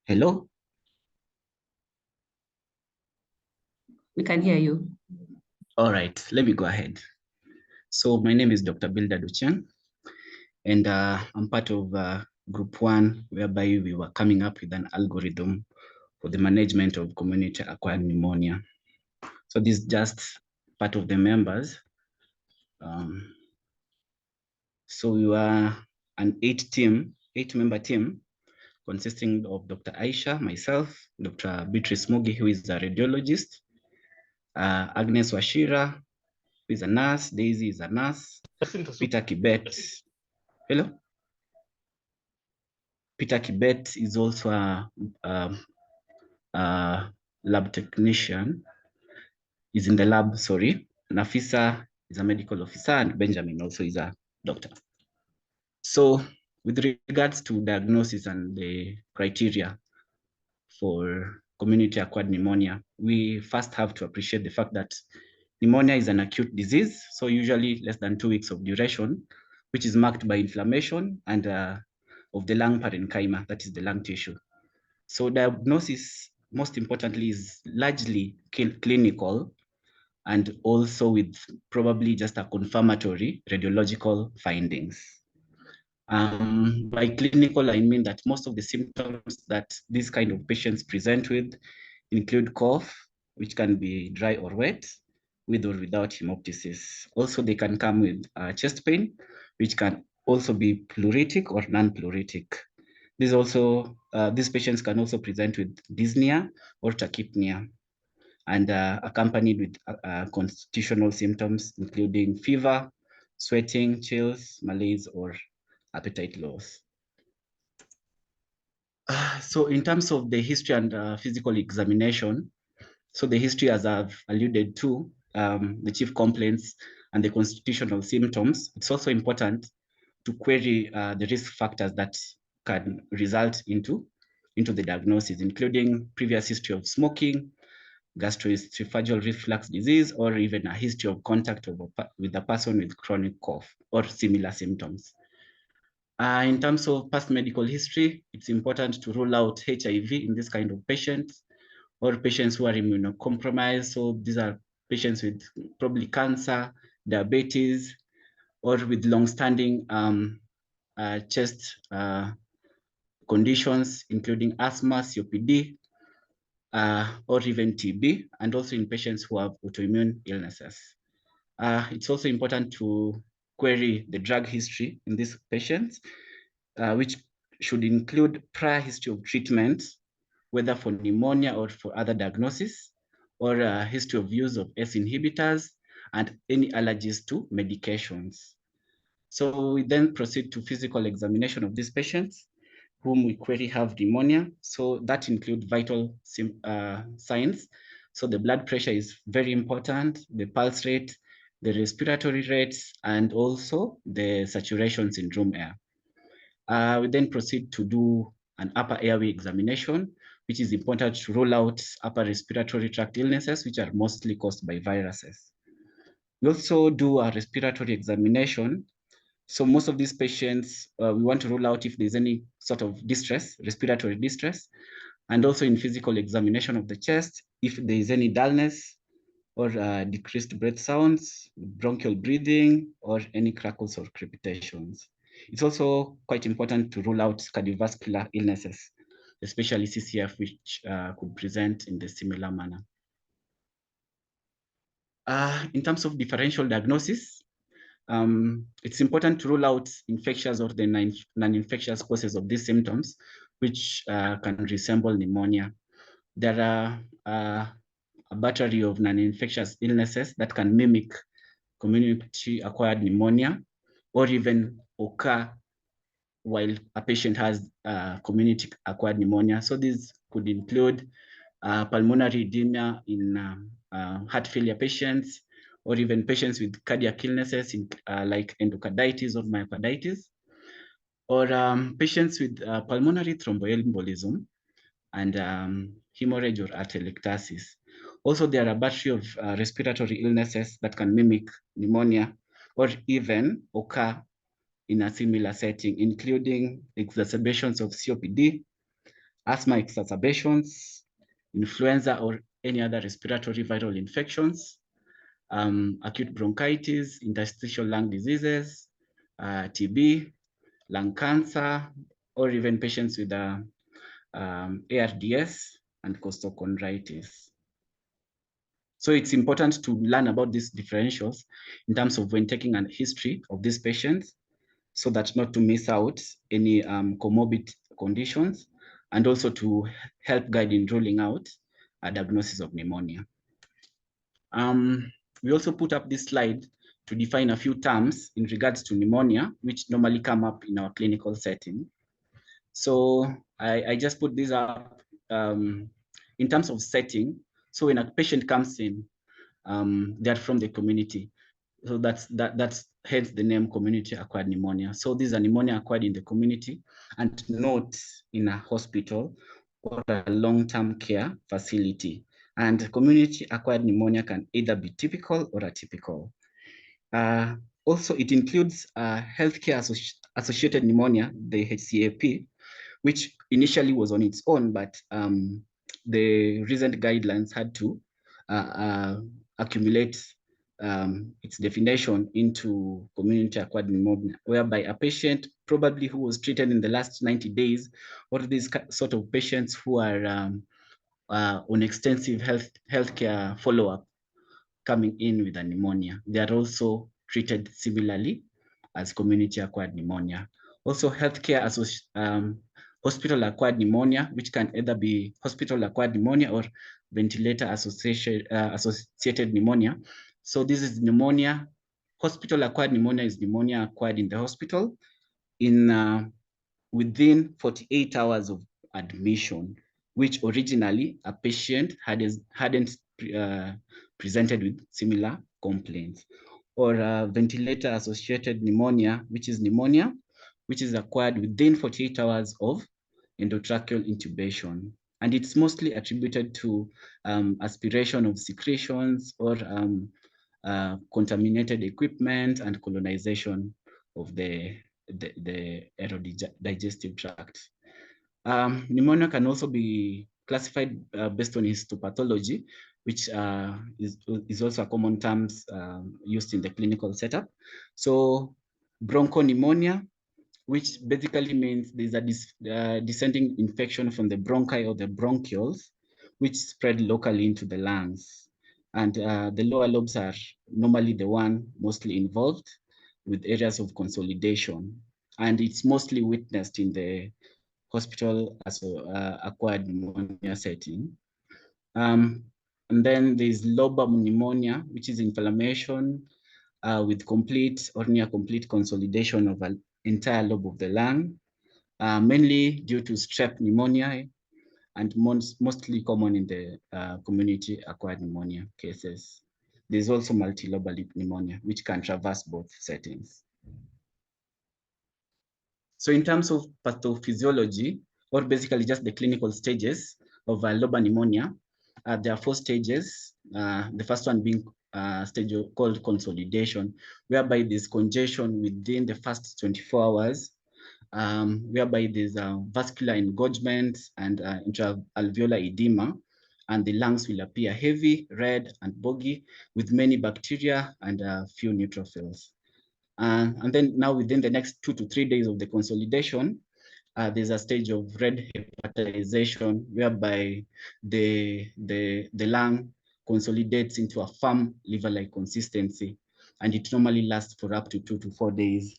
Hello? We can hear you. All right, let me go ahead. So my name is Dr. Bilda Ducheng, and I'm part of Group 1, whereby we were coming up with an algorithm for the management of community-acquired pneumonia. So this is just part of the members. So we were an 8-member team, consisting of Dr. Aisha, myself, Dr. Beatrice Mugi, who is a radiologist, Agnes Washira, who is a nurse, Daisy is a nurse, Peter Kibet. Hello? Peter Kibet is also a lab technician. He's in the lab, sorry. Nafisa is a medical officer, and Benjamin also is a doctor. So with regards to diagnosis and the criteria for community-acquired pneumonia, we first have to appreciate the fact that pneumonia is an acute disease, so usually less than 2 weeks of duration, which is marked by inflammation and of the lung parenchyma, that is the lung tissue. So diagnosis, most importantly, is largely clinical and also with probably just a confirmatory radiological findings. By clinical, I mean that most of the symptoms that these kind of patients present with include cough, which can be dry or wet, with or without hemoptysis. Also, they can come with chest pain, which can also be pleuritic or non-pleuritic. These patients can also present with dyspnea or tachypnea, and accompanied with constitutional symptoms, including fever, sweating, chills, malaise, or appetite loss. So in terms of the history and physical examination, so the history, as I've alluded to, the chief complaints and the constitutional symptoms, it's also important to query the risk factors that can result into the diagnosis, including previous history of smoking, gastroesophageal reflux disease, or even a history of contact with a person with chronic cough or similar symptoms. In terms of past medical history, it's important to rule out HIV in this kind of patients, or patients who are immunocompromised. So these are patients with probably cancer, diabetes, or with long-standing chest conditions, including asthma, COPD, or even TB, and also in patients who have autoimmune illnesses. It's also important to query the drug history in these patients, which should include prior history of treatment, whether for pneumonia or for other diagnosis, or a history of use of ACE inhibitors and any allergies to medications. So we then proceed to physical examination of these patients whom we query have pneumonia. So that includes vital signs. So the blood pressure is very important, the pulse rate, the respiratory rates, and also the saturations in room air. We then proceed to do an upper airway examination, which is important to rule out upper respiratory tract illnesses, which are mostly caused by viruses. We also do a respiratory examination. So most of these patients, we want to rule out if there's any sort of distress, respiratory distress, and also in physical examination of the chest, if there is any dullness or decreased breath sounds, bronchial breathing, or any crackles or crepitations. It's also quite important to rule out cardiovascular illnesses, especially CCF, which could present in the similar manner. In terms of differential diagnosis, it's important to rule out infectious or the non-infectious causes of these symptoms, which can resemble pneumonia. There are a battery of non-infectious illnesses that can mimic community-acquired pneumonia or even occur while a patient has community-acquired pneumonia. So these could include pulmonary edema in heart failure patients, or even patients with cardiac illnesses like endocarditis or myocarditis, or patients with pulmonary thromboembolism and hemorrhage or atelectasis. Also, there are a battery of respiratory illnesses that can mimic pneumonia or even occur in a similar setting, including exacerbations of COPD, asthma exacerbations, influenza or any other respiratory viral infections, acute bronchitis, interstitial lung diseases, TB, lung cancer, or even patients with ARDS and costochondritis. So it's important to learn about these differentials in terms of when taking a history of these patients, so that not to miss out any comorbid conditions, and also to help guide in ruling out a diagnosis of pneumonia. We also put up this slide to define a few terms in regards to pneumonia, which normally come up in our clinical setting. So I just put this up in terms of setting. So when a patient comes in, they're from the community. So that's hence the name community-acquired pneumonia. So these are pneumonia acquired in the community and not in a hospital or a long-term care facility. And community-acquired pneumonia can either be typical or atypical. Also, it includes healthcare associated pneumonia, the HCAP, which initially was on its own, but the recent guidelines had to accumulate its definition into community-acquired pneumonia, whereby a patient probably who was treated in the last 90 days, or these sort of patients who are on extensive healthcare follow-up coming in with a pneumonia. They are also treated similarly as community-acquired pneumonia. Also, hospital-acquired pneumonia, which can either be hospital-acquired pneumonia or ventilator-associated pneumonia. So this is pneumonia. Hospital-acquired pneumonia is pneumonia acquired in the hospital within 48 hours of admission, which originally a patient hadn't presented with similar complaints. Or ventilator-associated pneumonia, which is pneumonia, which is acquired within 48 hours of endotracheal intubation. And it's mostly attributed to aspiration of secretions or contaminated equipment and colonization of the aerodigestive tract. Pneumonia can also be classified based on histopathology, which is also a common term used in the clinical setup. So bronchopneumonia, which basically means there's a descending infection from the bronchi or the bronchioles, which spread locally into the lungs. And the lower lobes are normally the one mostly involved with areas of consolidation. And it's mostly witnessed in the hospital as acquired pneumonia setting. And then there's lobar pneumonia, which is inflammation with complete or near complete consolidation of an entire lobe of the lung, mainly due to strep pneumonia, and mostly common in the community-acquired pneumonia cases. There's also multilobar pneumonia, which can traverse both settings. So in terms of pathophysiology, or basically just the clinical stages of lobar pneumonia, there are 4 stages. The first one being stage called consolidation, whereby there's congestion within the first 24 hours, whereby there's vascular engorgement and intraalveolar edema, and the lungs will appear heavy, red, and boggy with many bacteria and few neutrophils. And then now within the next 2 to 3 days of the consolidation, there's a stage of red hepatization, whereby the lung consolidates into a firm liver-like consistency, and it normally lasts for up to 2 to 4 days.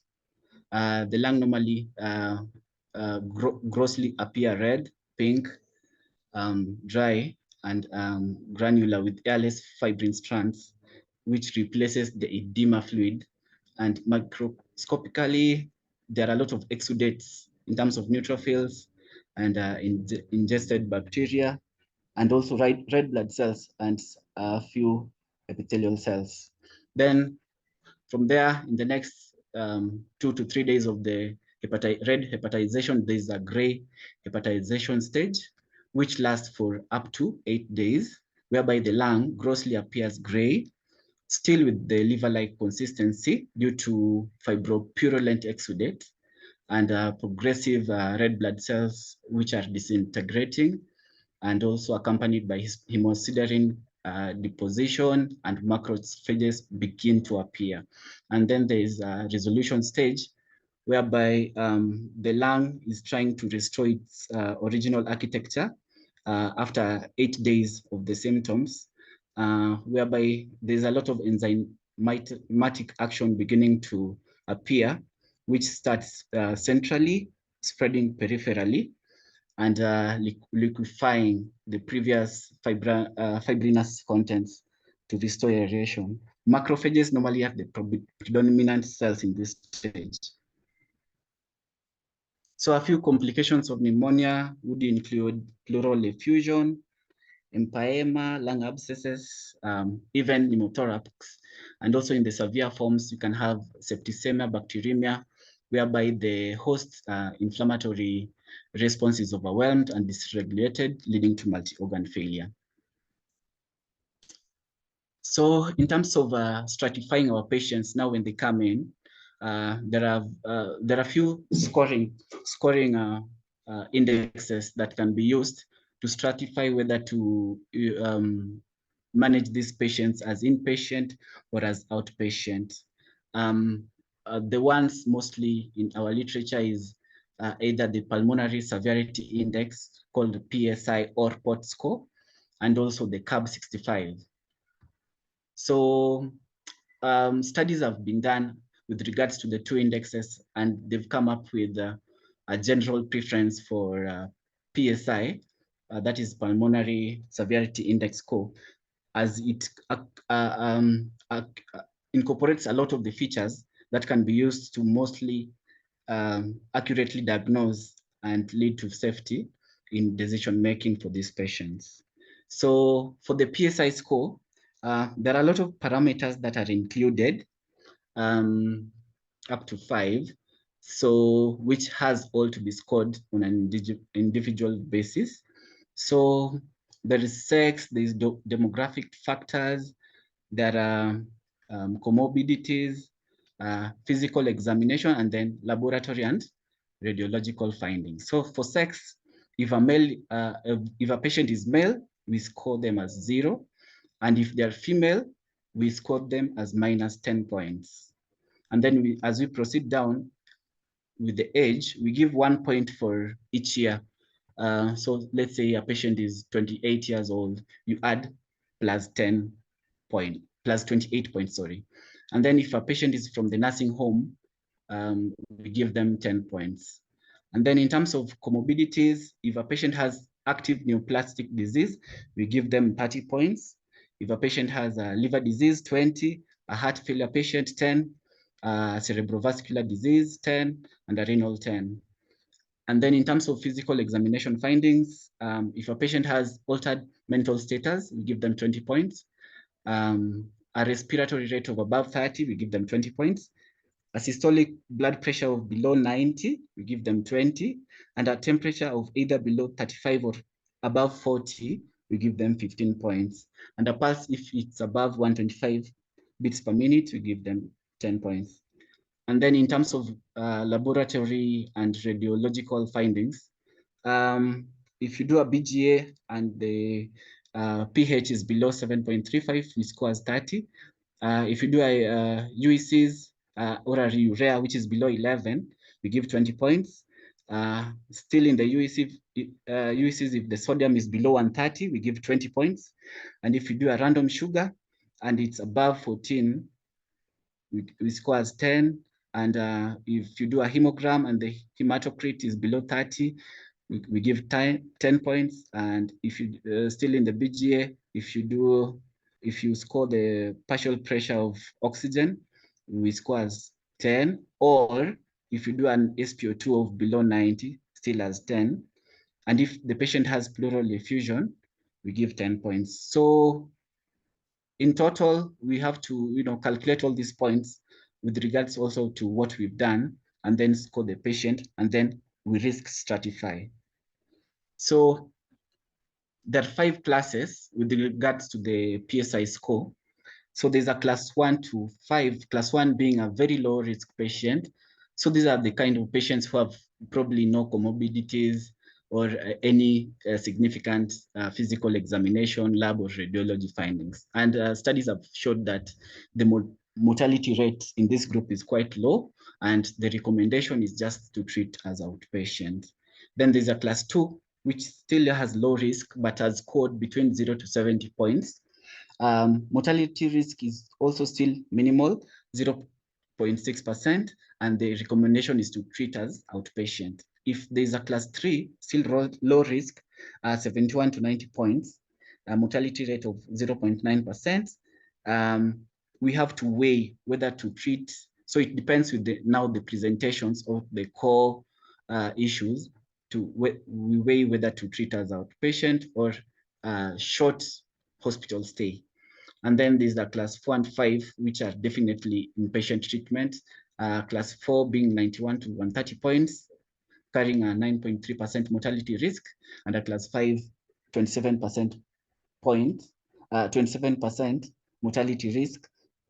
The lung normally grossly appear red, pink, dry, and granular with airless fibrin strands, which replaces the edema fluid. And microscopically, there are a lot of exudates in terms of neutrophils and ingested bacteria, and also red blood cells and a few epithelial cells. Then from there, in the next 2 to 3 days of the red hepatization, there's a gray hepatization stage, which lasts for up to 8 days, whereby the lung grossly appears gray, still with the liver-like consistency due to fibropurulent exudate. and progressive red blood cells, which are disintegrating, and also accompanied by hemosiderin deposition, and macrophages begin to appear. And then there is a resolution stage, whereby the lung is trying to restore its original architecture after 8 days of the symptoms, whereby there's a lot of enzymatic action beginning to appear, which starts centrally, spreading peripherally, and liquefying the previous fibrinous contents to restore aeration. Macrophages normally have the predominant cells in this stage. So a few complications of pneumonia would include pleural effusion, empyema, lung abscesses, even pneumothorax. And also in the severe forms, you can have septicemia, bacteremia, whereby the host inflammatory response is overwhelmed and dysregulated, leading to multi-organ failure. So in terms of stratifying our patients now when they come in, there are a few scoring indexes that can be used to stratify whether to manage these patients as inpatient or as outpatient. The ones mostly in our literature is either the pulmonary severity index called the PSI or POT score, and also the CAB-65. So studies have been done with regards to the two indexes, and they've come up with a general preference for PSI, that is pulmonary severity index score, as it incorporates a lot of the features that can be used to mostly accurately diagnose and lead to safety in decision making for these patients. So for the PSI score, there are a lot of parameters that are included, up to 5, so which has all to be scored on an individual basis. So there is sex, there is demographic factors, there are comorbidities, physical examination, and then laboratory and radiological findings. So for sex, if a patient is male, we score them as 0. And if they're female, we score them as -10 points. And then as we proceed down with the age, we give 1 point for each year. So let's say a patient is 28 years old, you add +10 point, +28 points, sorry. And then if a patient is from the nursing home, we give them 10 points. And then in terms of comorbidities, if a patient has active neoplastic disease, we give them 30 points. If a patient has a liver disease, 20, a heart failure patient, 10, cerebrovascular disease, 10, and a renal, 10. And then in terms of physical examination findings, if a patient has altered mental status, we give them 20 points. A respiratory rate of above 30, we give them 20 points. A systolic blood pressure of below 90, we give them 20. And a temperature of either below 35 or above 40, we give them 15 points. And a pulse, if it's above 125 beats per minute, we give them 10 points. And then in terms of laboratory and radiological findings, if you do a BGA and the pH is below 7.35, we score as 30. If you do a UECs or a urea, which is below 11, we give 20 points. Still in the UECs, if the sodium is below 130, we give 20 points. And if you do a random sugar and it's above 14, we score as 10. And if you do a hemogram and the hematocrit is below 30, we give 10 points. And if you still in the BGA, if you score the partial pressure of oxygen, we score as 10. Or if you do an SpO2 of below 90, still as 10. And if the patient has pleural effusion, we give 10 points. So in total, we have to calculate all these points with regards also to what we've done, and then score the patient, and then we risk stratify. So there are 5 classes with regards to the PSI score. So there's a class 1 to 5, class 1 being a very low risk patient. So these are the kind of patients who have probably no comorbidities or any significant physical examination, lab or radiology findings. And studies have showed that the mortality rate in this group is quite low, and the recommendation is just to treat as outpatient. Then there's a class 2, which still has low risk, but has scored between 0 to 70 points. Mortality risk is also still minimal, 0.6%, and the recommendation is to treat as outpatient. If there's a class 3, still low risk, 71 to 90 points, a mortality rate of 0.9%, we have to weigh whether to treat. So it depends with now the presentations of the core issues to we weigh whether to treat as outpatient or short hospital stay. And then there's the class 4 and 5, which are definitely inpatient treatment. Class 4 being 91 to 130 points, carrying a 9.3% mortality risk, and a class 5, 27% 27% mortality risk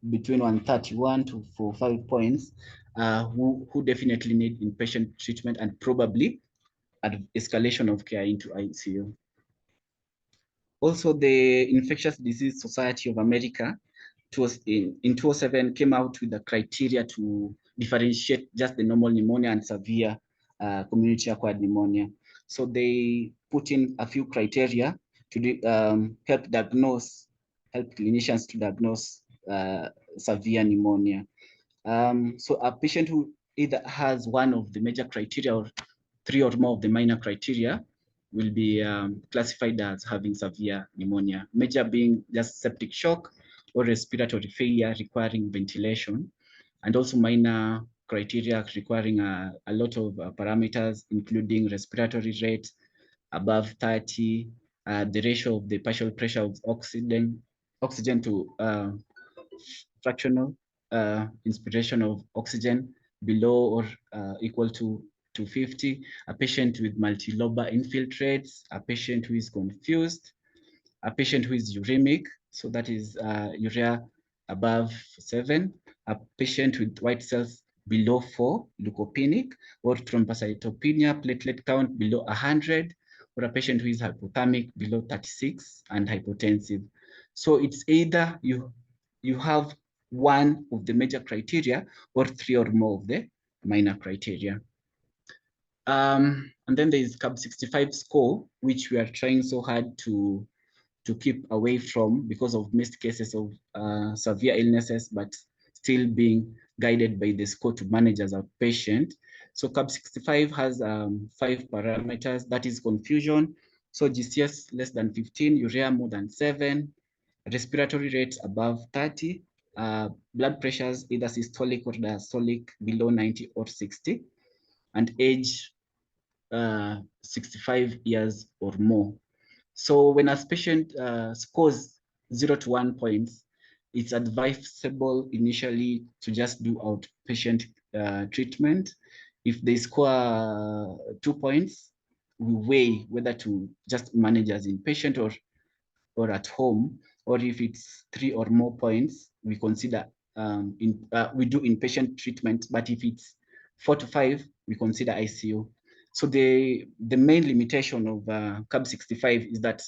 between 131 to 45 points, who definitely need inpatient treatment and probably escalation of care into ICU. Also, the Infectious Disease Society of America in 2007 came out with the criteria to differentiate just the normal pneumonia and severe community-acquired pneumonia. So they put in a few criteria to help clinicians to diagnose severe pneumonia. So a patient who either has one of the major criteria or 3 or more of the minor criteria will be classified as having severe pneumonia. Major being just septic shock or respiratory failure requiring ventilation, and also minor criteria requiring a lot of parameters, including respiratory rate above 30, the ratio of the partial pressure of oxygen to fractional inspiration of oxygen below or equal to 50, a patient with multilobar infiltrates, a patient who is confused, a patient who is uremic, so that is urea above 7, a patient with white cells below 4, leukopenic, or thrombocytopenia, platelet count below 100, or a patient who is hypothermic below 36 and hypotensive. So it's either you have one of the major criteria or 3 or more of the minor criteria. And then there is CAB65 score, which we are trying so hard to keep away from because of missed cases of severe illnesses, but still being guided by the score to manage as a patient. So CAB65 has 5 parameters, that is confusion. So GCS less than 15, urea more than 7, respiratory rates above 30, blood pressures either systolic or diastolic below 90 or 60, and age 65 years or more. So when a patient scores 0 to 1 points, it's advisable initially to just do outpatient treatment. If they score 2 points, we weigh whether to just manage as inpatient or at home, or if it's 3 or more points, we consider we do inpatient treatment. But if it's 4 to 5, we consider ICU. So the main limitation of CAB65 is that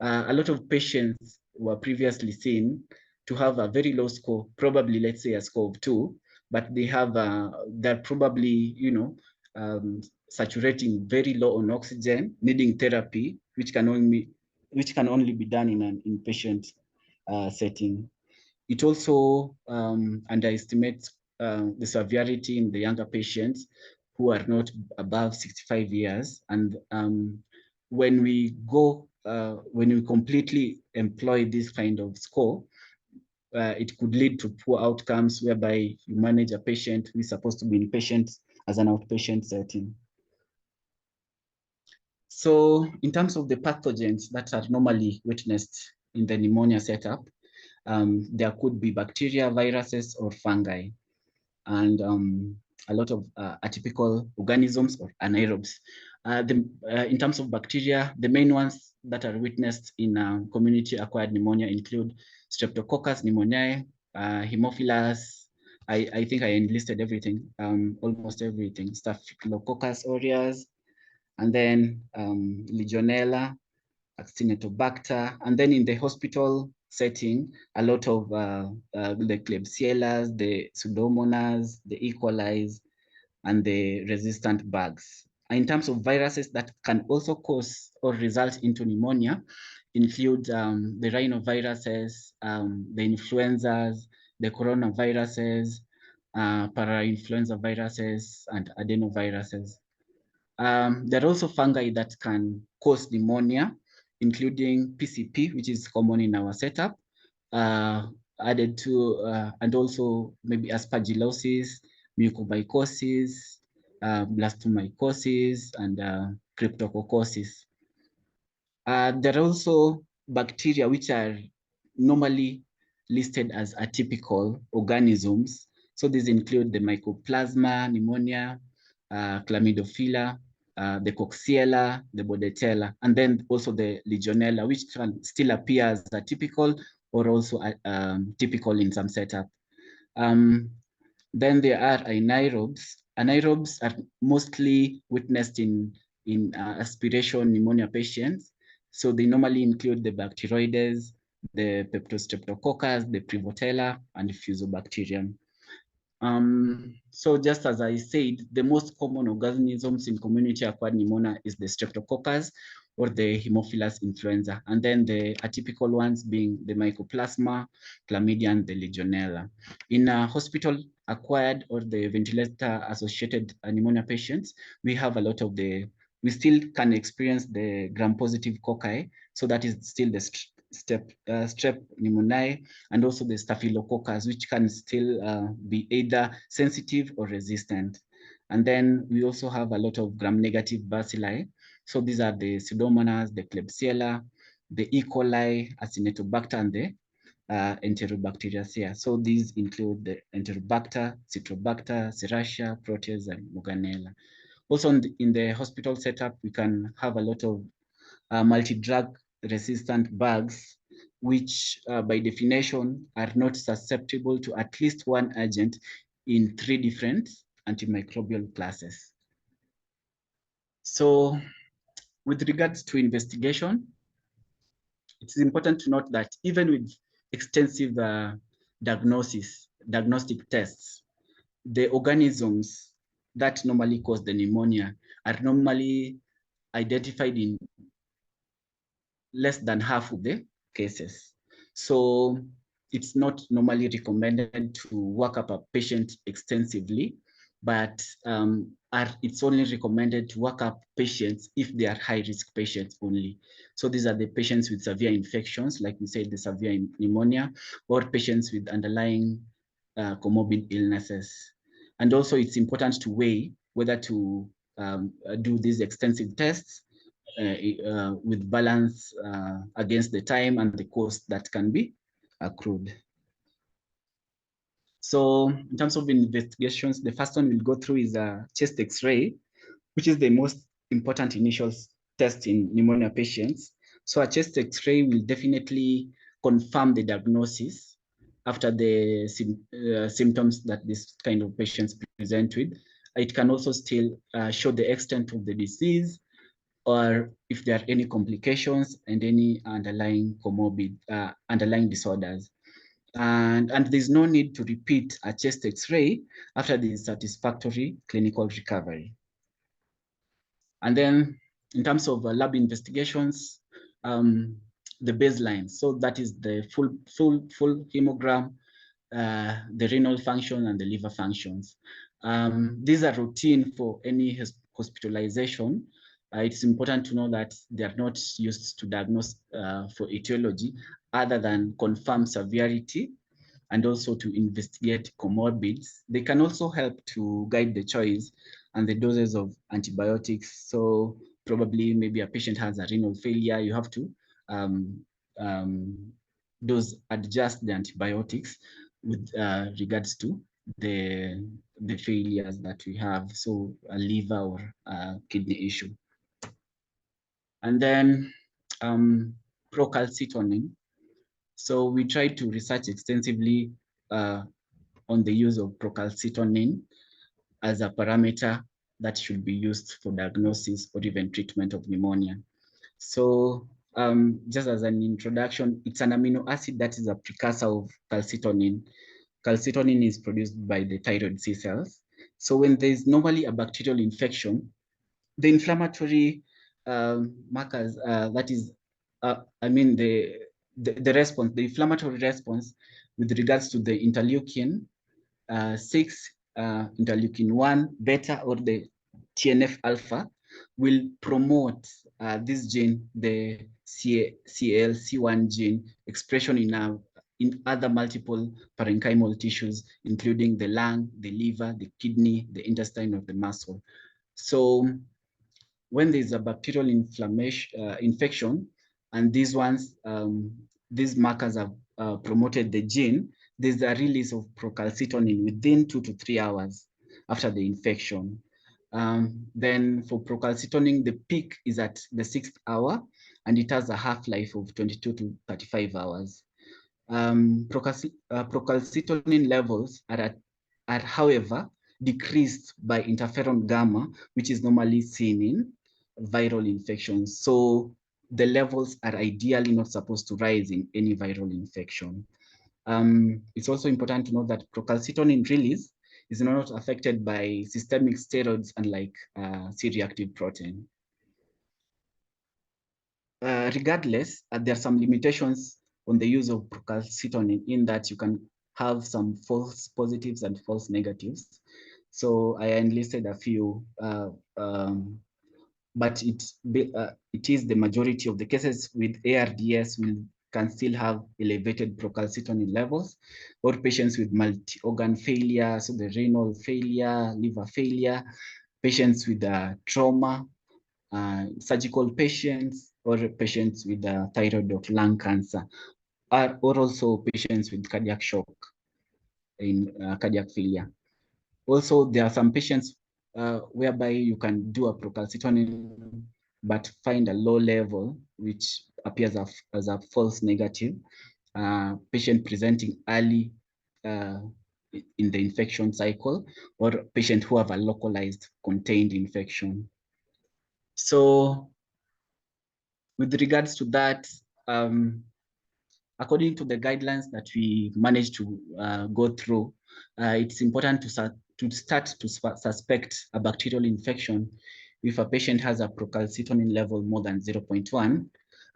a lot of patients were previously seen to have a very low score, probably let's say a score of 2, but they have they're probably saturating very low on oxygen, needing therapy, which can only be done in an inpatient setting. It also underestimates the severity in the younger patients who are not above 65 years. And when we completely employ this kind of score, it could lead to poor outcomes whereby you manage a patient who is supposed to be inpatient as an outpatient setting. So in terms of the pathogens that are normally witnessed in the pneumonia setup, there could be bacteria, viruses, or fungi, and a lot of atypical organisms or anaerobes. In terms of bacteria, the main ones that are witnessed in community-acquired pneumonia include Streptococcus pneumoniae, Haemophilus, I think I enlisted everything, almost everything, Staphylococcus aureus, and then Legionella, Actinobacter, and then in the hospital setting, a lot of the Klebsiellas, the Pseudomonas, the E. coli, and the resistant bugs. In terms of viruses that can also cause or result into pneumonia, include the rhinoviruses, the influenzas, the coronaviruses, parainfluenza viruses, and adenoviruses. There are also fungi that can cause pneumonia, including PCP, which is common in our setup, added to, and also maybe aspergillosis, mucormycosis, blastomycosis, and cryptococcosis. There are also bacteria which are normally listed as atypical organisms. So these include the Mycoplasma pneumonia, Chlamydophila, the Coxiella, the Bordetella, and then also the Legionella, which can still appear as atypical or also typical in some setup. Then there are anaerobes. Anaerobes are mostly witnessed in aspiration pneumonia patients. So they normally include the Bacteroides, the Peptostreptococcus, the Prevotella, and Fusobacterium. So just as I said, the most common organisms in community-acquired pneumonia is the Streptococcus or the Haemophilus influenza, and then the atypical ones being the Mycoplasma, Chlamydia, and the Legionella. In hospital-acquired or the ventilator-associated pneumonia patients, we have a lot of we still can experience the gram-positive cocci, so that is still the strep pneumoniae, and also the staphylococcus, which can still be either sensitive or resistant. And then we also have a lot of gram-negative bacilli. So these are the Pseudomonas, the Klebsiella, the E. coli, Acinetobacter, and the Enterobacteriaceae. So these include the Enterobacter, Citrobacter, Serratia, Proteus, and Morganella. Also in the hospital setup, we can have a lot of multi-drug resistant bugs, which by definition are not susceptible to at least one agent in 3 different antimicrobial classes. So with regards to investigation, it's important to note that even with extensive diagnostic tests, the organisms that normally cause the pneumonia are normally identified in less than half of the cases. So it's not normally recommended to work up a patient extensively, but it's only recommended to work up patients if they are high-risk patients only. So these are the patients with severe infections, like we said, the severe pneumonia, or patients with underlying comorbid illnesses. And also it's important to weigh whether to do these extensive tests with balance against the time and the cost that can be accrued. So in terms of investigations, the first one we'll go through is a chest X-ray, which is the most important initial test in pneumonia patients. So a chest X-ray will definitely confirm the diagnosis after the symptoms that this kind of patients present with. It can also still show the extent of the disease, or if there are any complications and any underlying comorbid, underlying disorders. And there's no need to repeat a chest X-ray after the satisfactory clinical recovery. And then in terms of lab investigations, the baseline. So that is the full hemogram, the renal function and the liver functions. These are routine for any hospitalization. It's important to know that they are not used to diagnose for etiology other than confirm severity and also to investigate comorbids. They can also help to guide the choice and the doses of antibiotics. So probably maybe a patient has a renal failure, you have to adjust the antibiotics with regards to the failures that we have, so a liver or a kidney issue. And then procalcitonin. So we tried to research extensively on the use of procalcitonin as a parameter that should be used for diagnosis or even treatment of pneumonia. So just as an introduction, it's an amino acid that is a precursor of calcitonin. Calcitonin is produced by the thyroid C cells. So when there's normally a bacterial infection, the inflammatory markers, that is, I mean, the response, the inflammatory response with regards to the interleukin 6, interleukin 1 beta, or the TNF alpha, will promote this gene, the CLC1 gene, expression in other multiple parenchymal tissues, including the lung, the liver, the kidney, the intestine, or the muscle. So when there's a bacterial infection, and these markers have promoted the gene, there's a release of procalcitonin within 2 to 3 hours after the infection. Then for procalcitonin, the peak is at the 6th hour, and it has a half-life of 22 to 35 hours. Procalcitonin levels are, however, decreased by interferon gamma, which is normally seen in viral infections. So the levels are ideally not supposed to rise in any viral infection. It's also important to note that procalcitonin release is not affected by systemic steroids, unlike C-reactive protein. Regardless, there are some limitations on the use of procalcitonin, in that you can have some false positives and false negatives. So I enlisted a few, but it is the majority of the cases with ARDS can still have elevated procalcitonin levels, or patients with multi-organ failure, so the renal failure, liver failure, patients with trauma, surgical patients, or patients with thyroid or lung cancer, or also patients with cardiac shock in cardiac failure. Also, there are some patients whereby you can do a procalcitonin but find a low level, which appears as a false negative. Patient presenting early in the infection cycle, or patient who have a localized contained infection. So with regards to that, according to the guidelines that we managed to go through, it's important to start to suspect a bacterial infection if a patient has a procalcitonin level more than 0.1,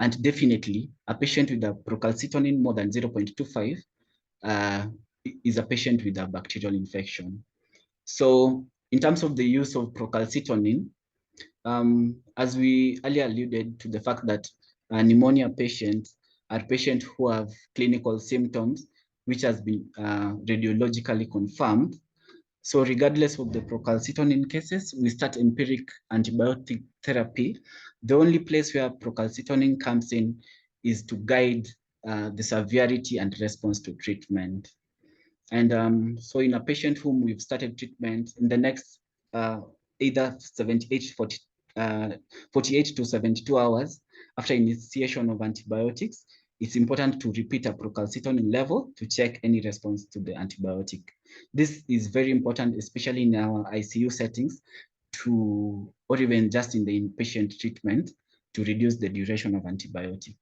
and definitely a patient with a procalcitonin more than 0.25 is a patient with a bacterial infection. So in terms of the use of procalcitonin, as we earlier alluded to the fact that pneumonia patients are patients who have clinical symptoms which has been radiologically confirmed. So regardless of the procalcitonin cases, we start empiric antibiotic therapy. The only place where procalcitonin comes in is to guide the severity and response to treatment. And so in a patient whom we've started treatment, in the next either 48 to 72 hours after initiation of antibiotics, it's important to repeat a procalcitonin level to check any response to the antibiotic. This is very important, especially in our ICU settings, or even just in the inpatient treatment, to reduce the duration of antibiotic.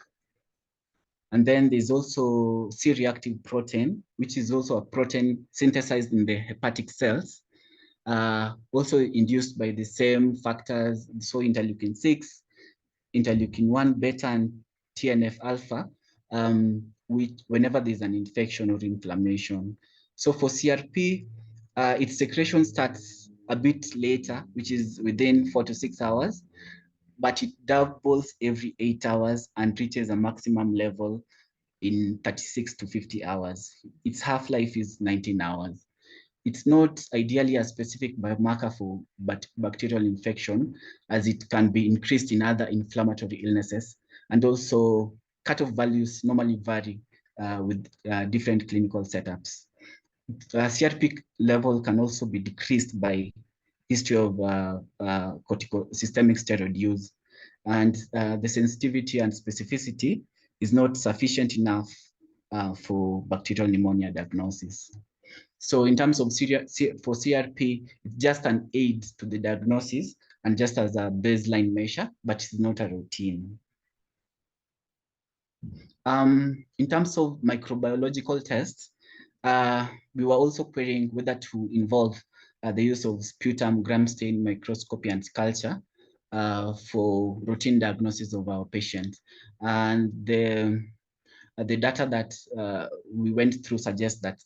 And then there's also C-reactive protein, which is also a protein synthesized in the hepatic cells, also induced by the same factors, so interleukin 6, interleukin 1 beta, and TNF alpha, which whenever there's an infection or inflammation. So for CRP, its secretion starts a bit later, which is within 4 to 6 hours, but it doubles every 8 hours and reaches a maximum level in 36 to 50 hours. Its half-life is 19 hours. It's not ideally a specific biomarker for bacterial infection, as it can be increased in other inflammatory illnesses, and also cutoff values normally vary with different clinical setups. CRP level can also be decreased by history of systemic steroid use, and the sensitivity and specificity is not sufficient enough for bacterial pneumonia diagnosis. So in terms of for CRP, it's just an aid to the diagnosis and just as a baseline measure, but it's not a routine. In terms of microbiological tests, we were also querying whether to involve the use of sputum, gram stain microscopy, and culture for routine diagnosis of our patients. And the data that we went through suggests that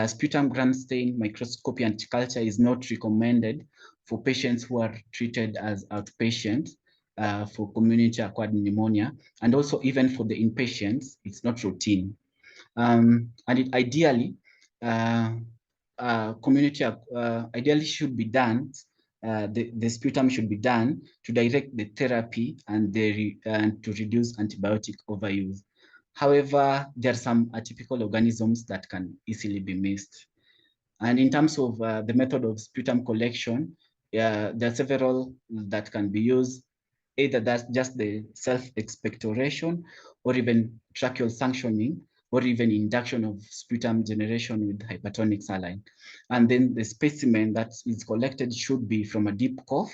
sputum, gram stain microscopy, and culture is not recommended for patients who are treated as outpatient for community-acquired pneumonia, and also even for the inpatients, it's not routine. And it ideally, ideally should be done, the sputum should be done to direct the therapy and to reduce antibiotic overuse. However, there are some atypical organisms that can easily be missed. And in terms of the method of sputum collection, there are several that can be used. Either that's just the self-expectoration or even tracheal suctioning or even induction of sputum generation with hypertonic saline. And then the specimen that is collected should be from a deep cough,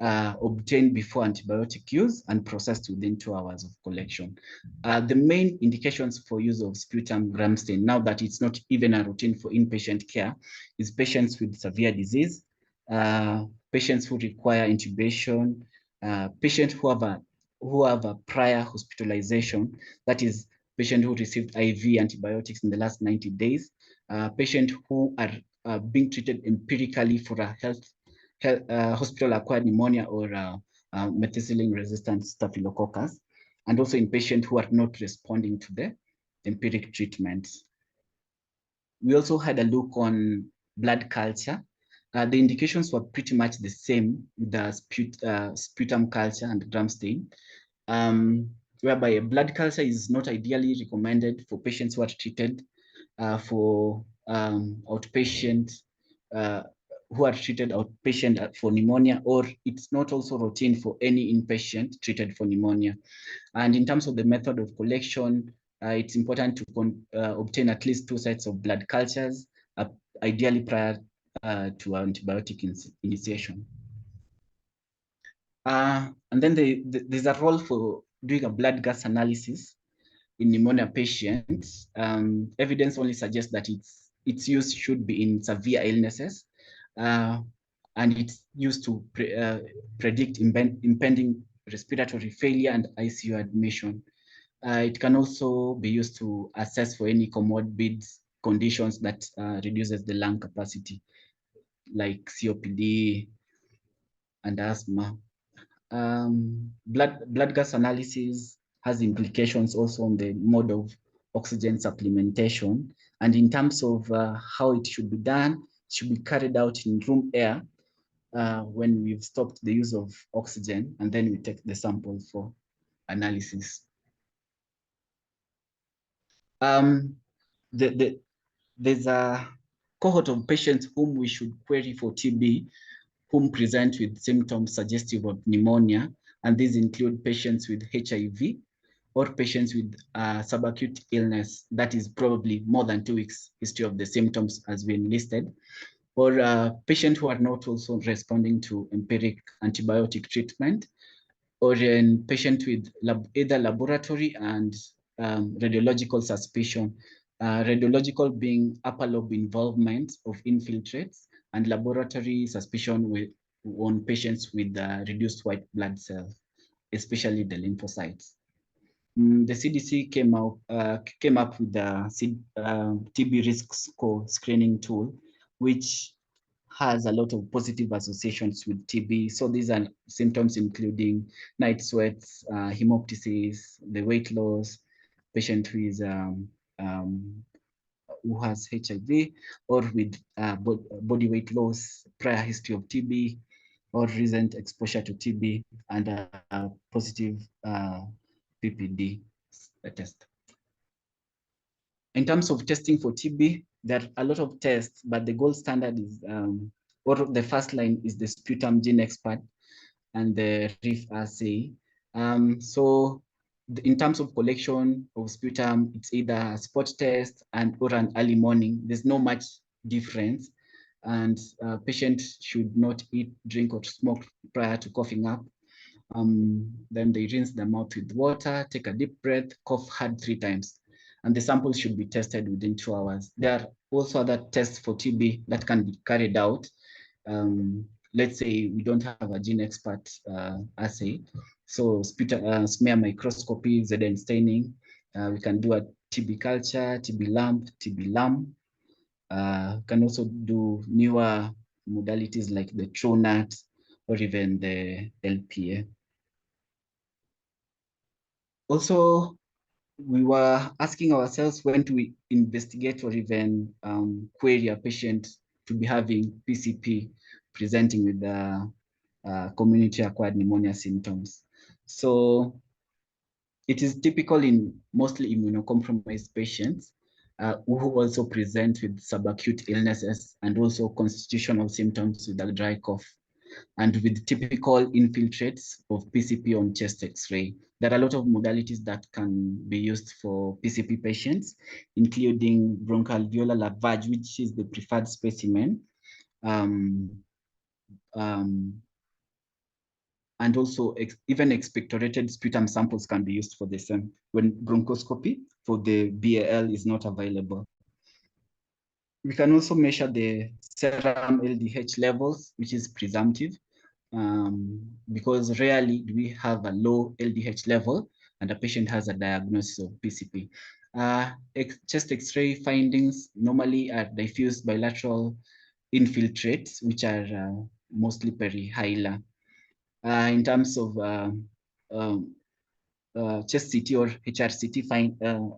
obtained before antibiotic use and processed within 2 hours of collection. The main indications for use of sputum gram stain, now that it's not even a routine for inpatient care, is patients with severe disease, patients who require intubation, patients who have a prior hospitalization, that is, patient who received IV antibiotics in the last 90 days, patients who are being treated empirically for a hospital-acquired pneumonia or methicillin-resistant staphylococcus, and also in patients who are not responding to the empiric treatment. We also had a look on blood culture. The indications were pretty much the same with the sputum culture and gram stain, whereby a blood culture is not ideally recommended for patients who are treated for outpatient, who are treated outpatient for pneumonia, or it's not also routine for any inpatient treated for pneumonia. And in terms of the method of collection, it's important to obtain at least 2 sets of blood cultures, ideally prior to antibiotic initiation. And then there's a role for doing a blood gas analysis in pneumonia patients. Evidence only suggests that its use should be in severe illnesses, and it's used to predict impending respiratory failure and ICU admission. It can also be used to assess for any comorbid conditions that reduces the lung capacity, like COPD and asthma. Blood gas analysis has implications also on the mode of oxygen supplementation. And in terms of how it should be done, it should be carried out in room air when we've stopped the use of oxygen, and then we take the sample for analysis. There's a cohort of patients whom we should query for TB, whom present with symptoms suggestive of pneumonia, and these include patients with HIV or patients with subacute illness that is probably more than 2 weeks history of the symptoms as been listed, or patients who are not also responding to empiric antibiotic treatment, or in patient with either laboratory and radiological suspicion, radiological being upper lobe involvement of infiltrates, and laboratory suspicion on patients with reduced white blood cells, especially the lymphocytes. The CDC came up with the TB risk score screening tool, which has a lot of positive associations with TB. So these are symptoms including night sweats, hemoptysis, the weight loss, patient who is who has HIV, or with body weight loss, prior history of TB, or recent exposure to TB, and positive PPD test. In terms of testing for TB, there are a lot of tests, but the gold standard is, or the first line is the sputum gene expert and the RIF assay. So in terms of collection of sputum, it's either a spot test or an early morning. There's no much difference. And patients should not eat, drink, or smoke prior to coughing up. Then they rinse the mouth with water, take a deep breath, cough hard 3 times. And the samples should be tested within 2 hours. There are also other tests for TB that can be carried out. Let's say we don't have a gene expert assay. So smear microscopy, ZN staining. We can do a TB culture, TB lump, TB lump. Can also do newer modalities like the TrueNut or even the LPA. Also, we were asking ourselves when to investigate or even query a patient to be having PCP presenting with the community-acquired pneumonia symptoms. So it is typical in mostly immunocompromised patients who also present with subacute illnesses and also constitutional symptoms with a dry cough, and with typical infiltrates of PCP on chest X-ray. There are a lot of modalities that can be used for PCP patients, including bronchoalveolar lavage, which is the preferred specimen, and also even expectorated sputum samples can be used for the same when bronchoscopy for the BAL is not available. We can also measure the serum LDH levels, which is presumptive, because rarely do we have a low LDH level and a patient has a diagnosis of PCP. Chest X-ray findings normally are diffuse bilateral infiltrates, which are mostly perihilar. In terms of chest CT or HRCT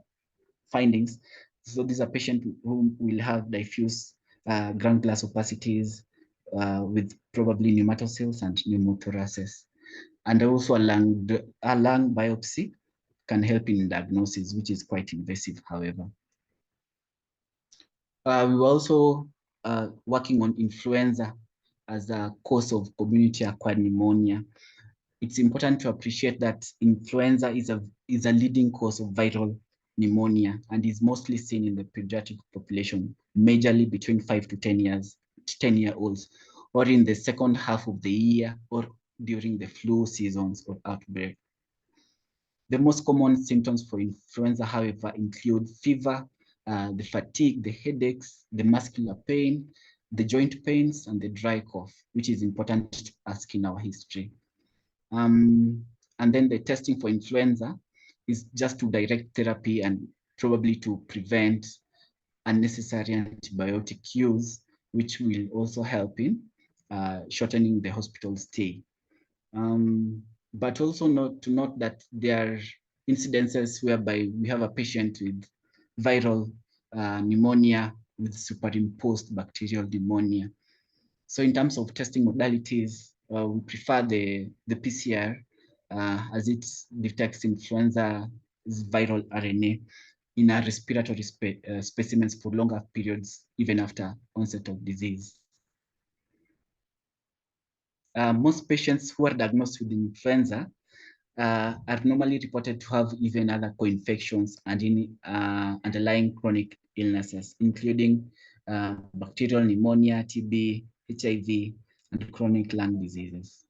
findings, so these are patients who will have diffuse ground glass opacities with probably pneumatocysts and pneumothoraces. And also a lung biopsy can help in diagnosis, which is quite invasive, however. We were also working on influenza as a cause of community-acquired pneumonia. It's important to appreciate that influenza is a leading cause of viral pneumonia and is mostly seen in the pediatric population, majorly between 5 to 10-year-olds, or in the second half of the year or during the flu seasons or outbreak. The most common symptoms for influenza, however, include fever, the fatigue, the headaches, the muscular pain, the joint pains, and the dry cough, which is important to ask in our history. And then the testing for influenza is just to direct therapy and probably to prevent unnecessary antibiotic use, which will also help in shortening the hospital stay. But also to note that there are incidences whereby we have a patient with viral pneumonia with superimposed bacterial pneumonia. So in terms of testing modalities, we prefer the PCR as it detects influenza viral RNA in our respiratory specimens for longer periods, even after onset of disease. Most patients who are diagnosed with influenza are normally reported to have even other co-infections and underlying chronic illnesses, including bacterial pneumonia, TB, HIV, and chronic lung diseases.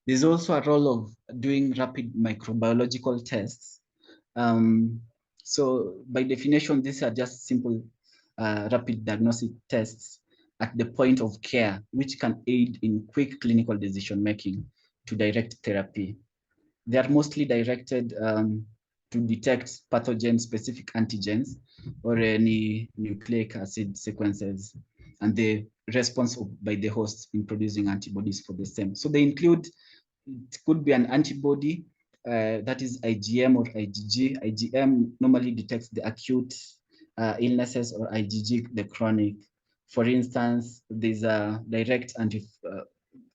There's also a role of doing rapid microbiological tests. So by definition, these are just simple rapid diagnostic tests at the point of care, which can aid in quick clinical decision-making to direct therapy. They are mostly directed to detect pathogen-specific antigens or any nucleic acid sequences and the response by the host in producing antibodies for the same. So they include, it could be an antibody that is IgM or IgG. IgM normally detects the acute illnesses, or IgG the chronic. For instance, there's a direct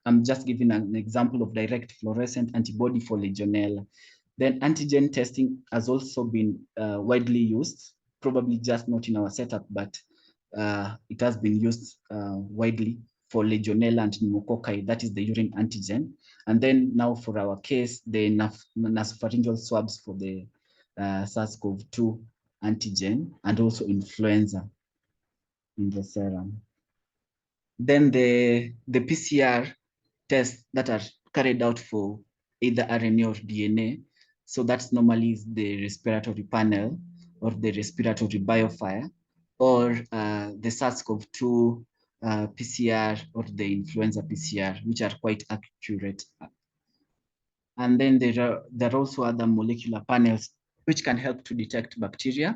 I'm just giving an example of direct fluorescent antibody for Legionella. Then antigen testing has also been widely used, probably just not in our setup, but it has been used widely for Legionella and pneumococci, that is the urine antigen. And then now for our case, the nasopharyngeal swabs for the SARS-CoV-2 antigen and also influenza. in the serum. Then the PCR tests that are carried out for either RNA or DNA. So that's normally the respiratory panel or the respiratory biofire or the SARS-CoV-2 PCR or the influenza PCR, which are quite accurate. And then there are also other molecular panels which can help to detect bacteria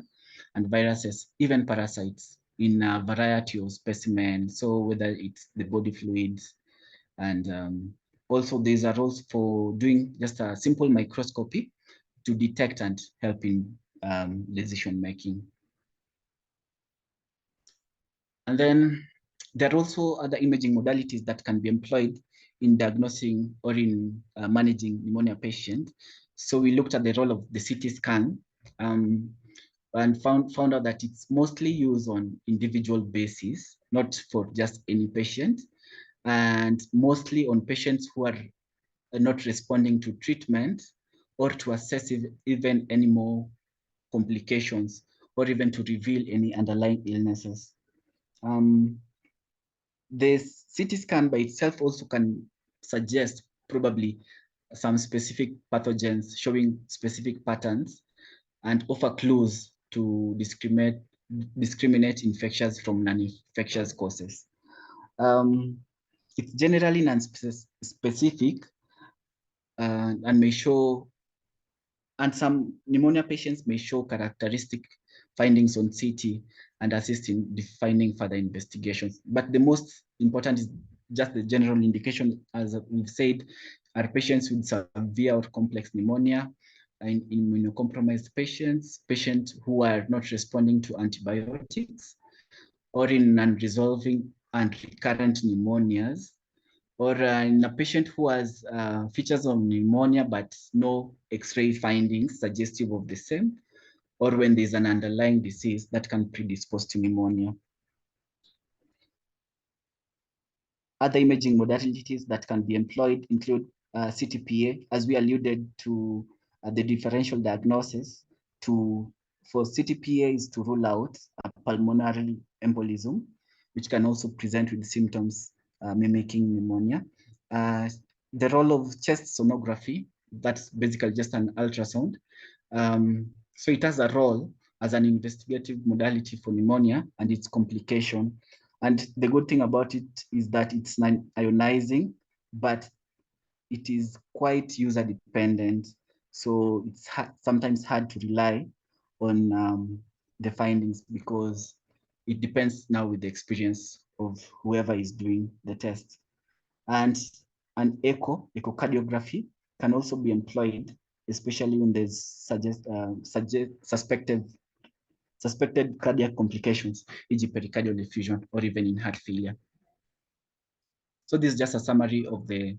and viruses, even parasites in a variety of specimens. So whether it's the body fluids, and also these are also for doing just a simple microscopy to detect and help in decision making. And then there are also other imaging modalities that can be employed in diagnosing or in managing pneumonia patient. So we looked at the role of the CT scan and found out that it's mostly used on individual basis, not for just any patient, and mostly on patients who are not responding to treatment or to assess if even any more complications or even to reveal any underlying illnesses. The CT scan by itself also can suggest probably some specific pathogens showing specific patterns and offer clues to discriminate infectious from non-infectious causes. It's generally non-specific and may show, and some pneumonia patients may show characteristic findings on CT and assist in defining further investigations. But the most important is just the general indication, as we've said, are patients with severe or complex pneumonia, in immunocompromised patients who are not responding to antibiotics, or in non-resolving and recurrent pneumonias, or in a patient who has features of pneumonia but no X-ray findings suggestive of the same, or when there's an underlying disease that can predispose to pneumonia. Other imaging modalities that can be employed include CTPA, as we alluded to the differential diagnosis. For CTPA is to rule out a pulmonary embolism, which can also present with symptoms mimicking pneumonia. The role of chest sonography, that's basically just an ultrasound. So it has a role as an investigative modality for pneumonia and its complication. And the good thing about it is that it's non-ionizing, but it is quite user dependent. So it's sometimes hard to rely on the findings because it depends now with the experience of whoever is doing the test. And an echocardiography can also be employed, especially when there's suspected cardiac complications, e.g. pericardial effusion, or even in heart failure. So this is just a summary of the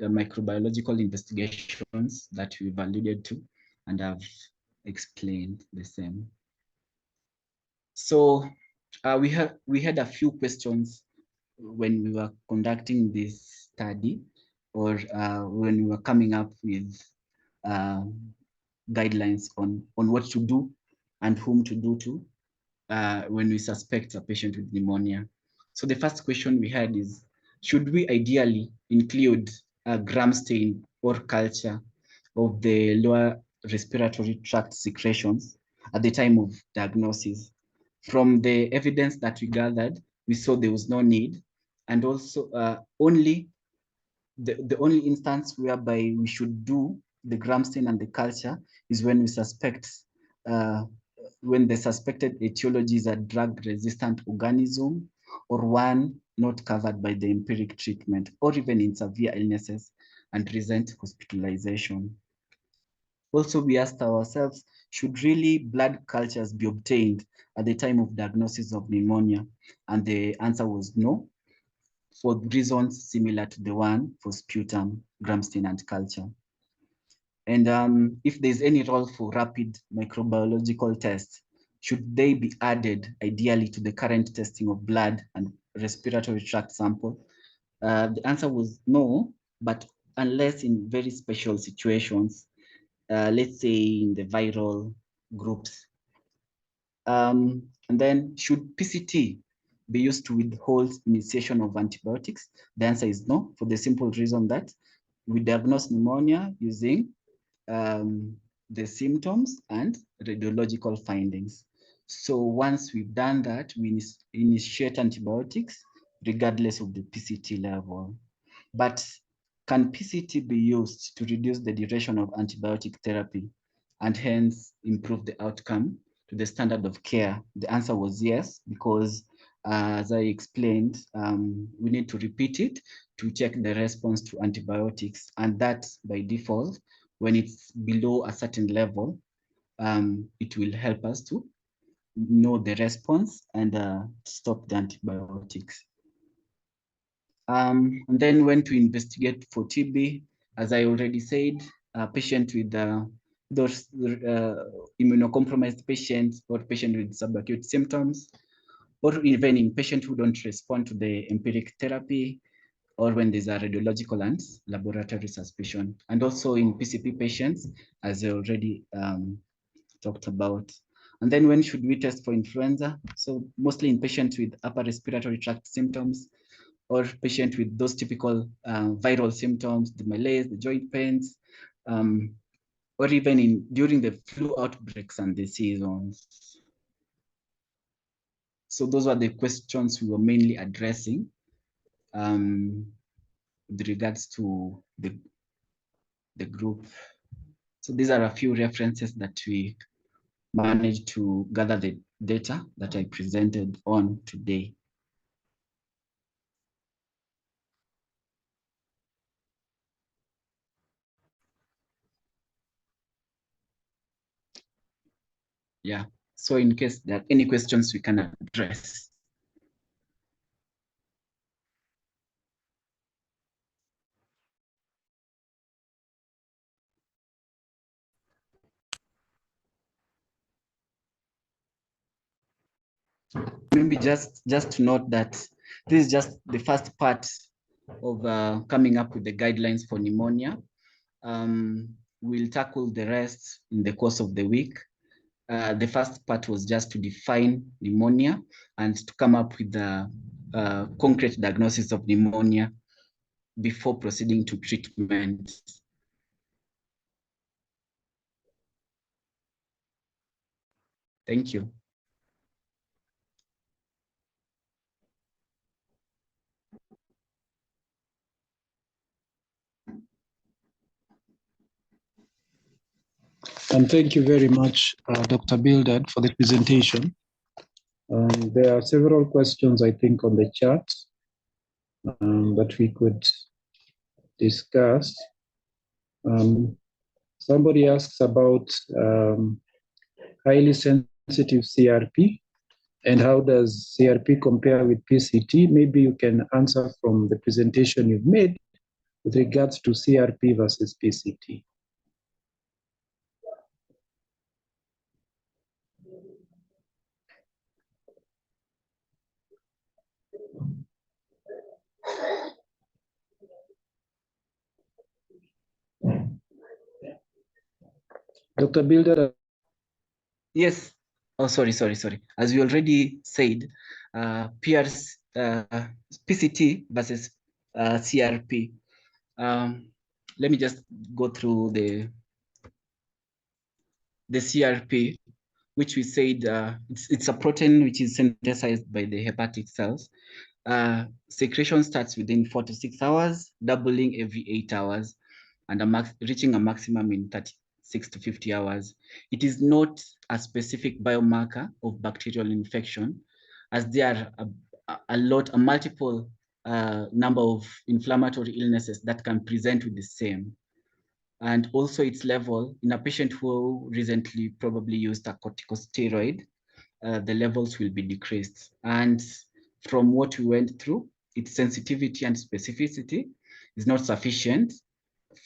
microbiological investigations that we've alluded to, and I've explained the same. So we had a few questions when we were conducting this study, or when we were coming up with guidelines on what to do and whom to do to when we suspect a patient with pneumonia. So the first question we had is, should we ideally include a gram stain or culture of the lower respiratory tract secretions at the time of diagnosis? From the evidence that we gathered, we saw there was no need, and also the only instance whereby we should do the gram stain and the culture is when we suspect when the suspected etiology is a drug-resistant organism or one not covered by the empiric treatment, or even in severe illnesses and recent hospitalization. Also, we asked ourselves, should really blood cultures be obtained at the time of diagnosis of pneumonia? And the answer was no, for reasons similar to the one for sputum, gram stain, and culture. And if there's any role for rapid microbiological tests, should they be added ideally to the current testing of blood and respiratory tract sample? The answer was no, but unless in very special situations, let's say in the viral groups. And then should PCT be used to withhold initiation of antibiotics? The answer is no, for the simple reason that we diagnose pneumonia using the symptoms and radiological findings. So once we've done that, we initiate antibiotics regardless of the PCT level. But can PCT be used to reduce the duration of antibiotic therapy and hence improve the outcome to the standard of care? The answer was yes, because as I explained, we need to repeat it to check the response to antibiotics. And that by default, when it's below a certain level, it will help us to know the response and stop the antibiotics. And then when to investigate for TB, as I already said, a patient with those immunocompromised patients or patient with subacute symptoms, or even in patients who don't respond to the empiric therapy, or when there's a radiological and laboratory suspicion. And also in PCP patients, as I already talked about. And then when should we test for influenza? So mostly in patients with upper respiratory tract symptoms, or patients with those typical viral symptoms, the malaise, the joint pains, or even during the flu outbreaks and the seasons. So those were the questions we were mainly addressing with regards to the group. So these are a few references that we managed to gather the data that I presented on today. Yeah, so in case there are any questions we can address. Maybe just to note that this is just the first part of coming up with the guidelines for pneumonia. We'll tackle the rest in the course of the week. The first part was just to define pneumonia and to come up with the concrete diagnosis of pneumonia before proceeding to treatment. Thank you. And thank you very much, Dr. Bildad, for the presentation. There are several questions, I think, on the chat that we could discuss. Somebody asks about highly sensitive CRP and how does CRP compare with PCT? Maybe you can answer from the presentation you've made with regards to CRP versus PCT. Dr. Bildad. Yes. Oh, sorry. As we already said, PCT versus CRP. Let me just go through the CRP, which we said it's a protein which is synthesized by the hepatic cells. Secretion starts within 4 to 6 hours, doubling every 8 hours, and reaching a maximum in 36 to 50 hours. It is not a specific biomarker of bacterial infection, as there are a multiple number of inflammatory illnesses that can present with the same. And also its level in a patient who recently probably used a corticosteroid, the levels will be decreased. And from what we went through, its sensitivity and specificity is not sufficient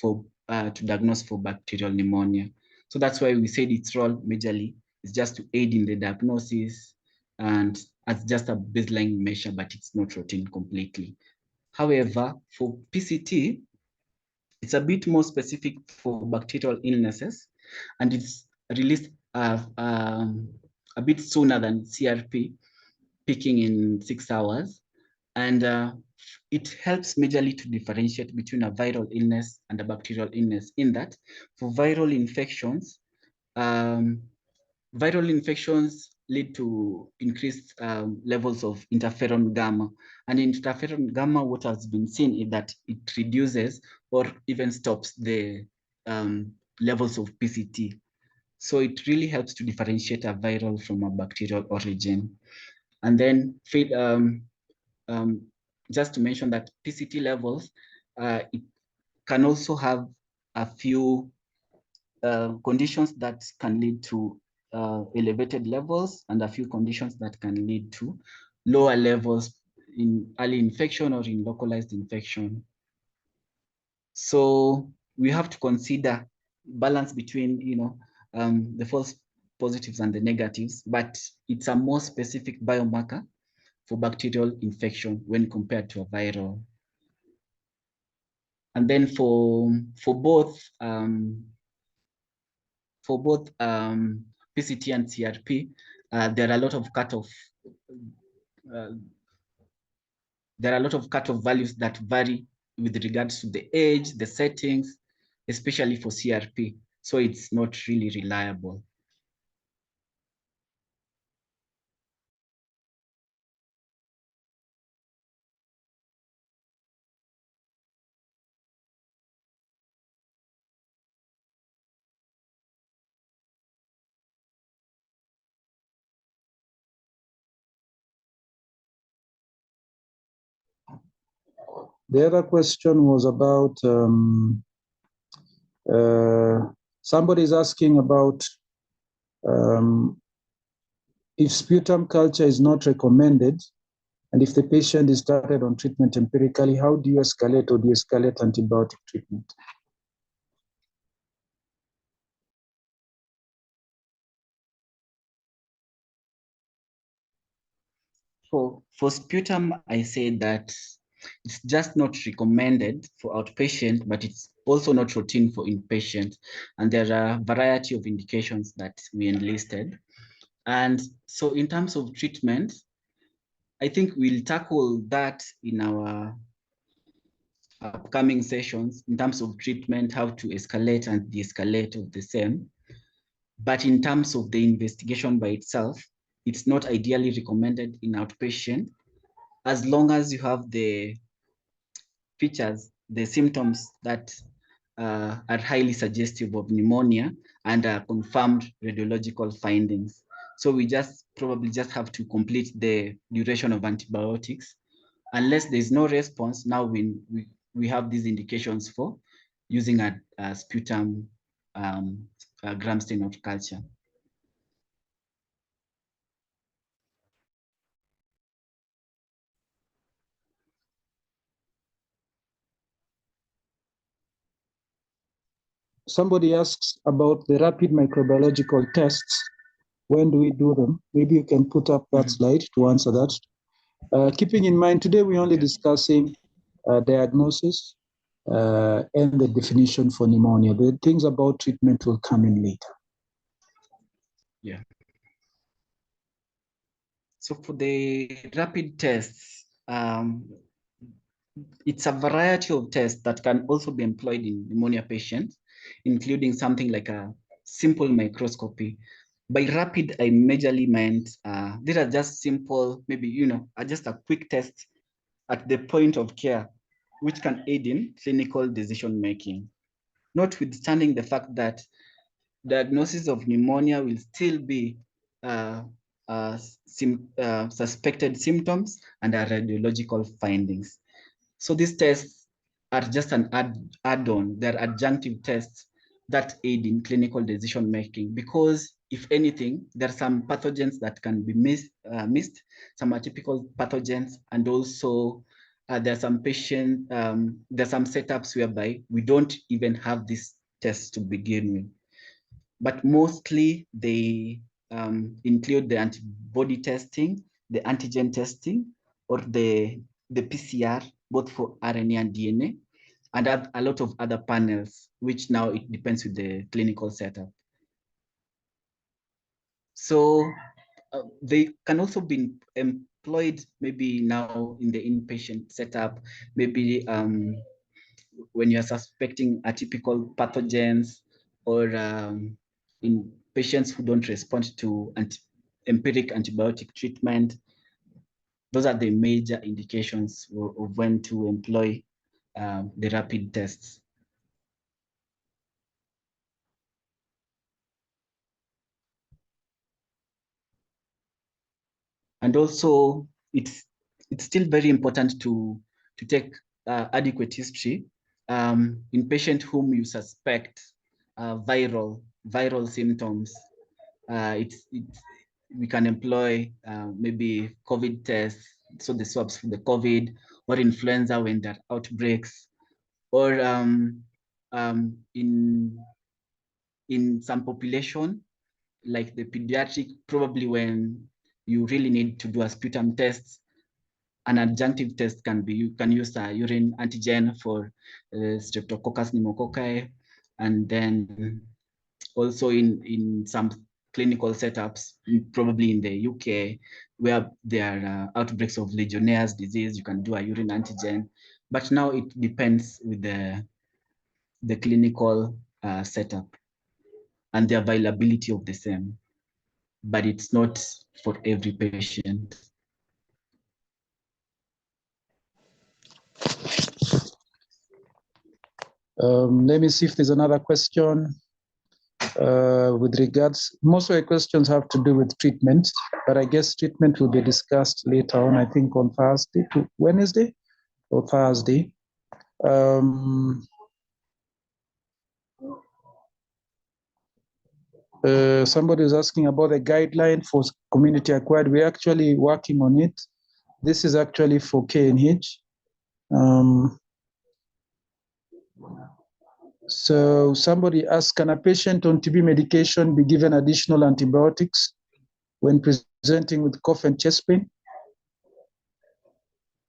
for to diagnose for bacterial pneumonia. So that's why we said its role majorly is just to aid in the diagnosis and as just a baseline measure, but it's not routine completely. However, for PCT, it's a bit more specific for bacterial illnesses, and it's released a bit sooner than CRP, peaking in 6 hours. And it helps majorly to differentiate between a viral illness and a bacterial illness, in that for viral infections, viral infections lead to increased levels of interferon gamma. And in interferon gamma, what has been seen is that it reduces or even stops the levels of PCT. So it really helps to differentiate a viral from a bacterial origin. And then just to mention that PCT levels, it can also have a few conditions that can lead to elevated levels, and a few conditions that can lead to lower levels in early infection or in localized infection. So we have to consider balance between, the false positives and the negatives, but it's a more specific biomarker for bacterial infection when compared to a viral. And then for both PCT and CRP, there are a lot of cutoff. There are a lot of cutoff values that vary with regards to the age, the settings, especially for CRP. So it's not really reliable. The other question was about somebody's asking about if sputum culture is not recommended, and if the patient is started on treatment empirically, how do you escalate or de-escalate antibiotic treatment? For sputum, I say that it's just not recommended for outpatient, but it's also not routine for inpatient. And there are a variety of indications that we enlisted. And so in terms of treatment, I think we'll tackle that in our upcoming sessions in terms of treatment, how to escalate and de-escalate of the same. But in terms of the investigation by itself, it's not ideally recommended in outpatient, as long as you have the features, the symptoms that are highly suggestive of pneumonia and confirmed radiological findings. So we probably just have to complete the duration of antibiotics. Unless there's no response, now we have these indications for using a sputum gram stain of culture. Somebody asks about the rapid microbiological tests. When do we do them? Maybe you can put up that slide to answer that. Keeping in mind, today we're only discussing diagnosis and the definition for pneumonia. The things about treatment will come in later. Yeah. So for the rapid tests, it's a variety of tests that can also be employed in pneumonia patients, including something like a simple microscopy. By rapid, I majorly meant these are just simple, maybe, just a quick test at the point of care, which can aid in clinical decision making. Notwithstanding the fact that diagnosis of pneumonia will still be suspected symptoms and radiological findings. So these tests are just an add-on. They're adjunctive tests that aid in clinical decision making, because if anything, there are some pathogens that can be missed, some atypical pathogens, and also there are some there's some setups whereby we don't even have these tests to begin with. But mostly they include the antibody testing, the antigen testing, or the PCR, both for RNA and DNA, and a lot of other panels, which now it depends with the clinical setup. So they can also be employed maybe now in the inpatient setup, maybe when you're suspecting atypical pathogens, or in patients who don't respond to empiric antibiotic treatment. Those are the major indications of when to employ the rapid tests. And also, it's still very important to take adequate history in patients whom you suspect viral symptoms. We can employ maybe COVID tests, so the swabs for the COVID, or influenza when there are outbreaks, or in some population, like the pediatric, probably when you really need to do a sputum test. An adjunctive test can be, you can use a urine antigen for Streptococcus pneumococci, and then also in some clinical setups, probably in the UK, where there are outbreaks of Legionnaire's disease, you can do a urine antigen. But now it depends with the clinical setup and the availability of the same, but it's not for every patient. Let me see if there's another question. With regards, most of the questions have to do with treatment, but I guess treatment will be discussed later on, I think on Thursday to Wednesday or Thursday. Somebody is asking about the guideline for community acquired. We're actually working on it. This is actually for KNH. So somebody asked, can a patient on TB medication be given additional antibiotics when presenting with cough and chest pain?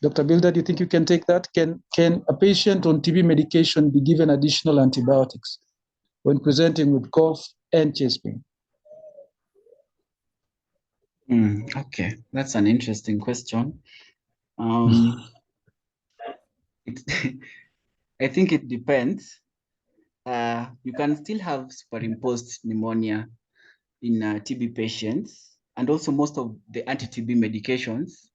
Dr. Bilder, do you think you can take that? Can a patient on TB medication be given additional antibiotics when presenting with cough and chest pain? Okay, that's an interesting question. I think it depends. You can still have superimposed pneumonia in TB patients, and also most of the anti-TB medications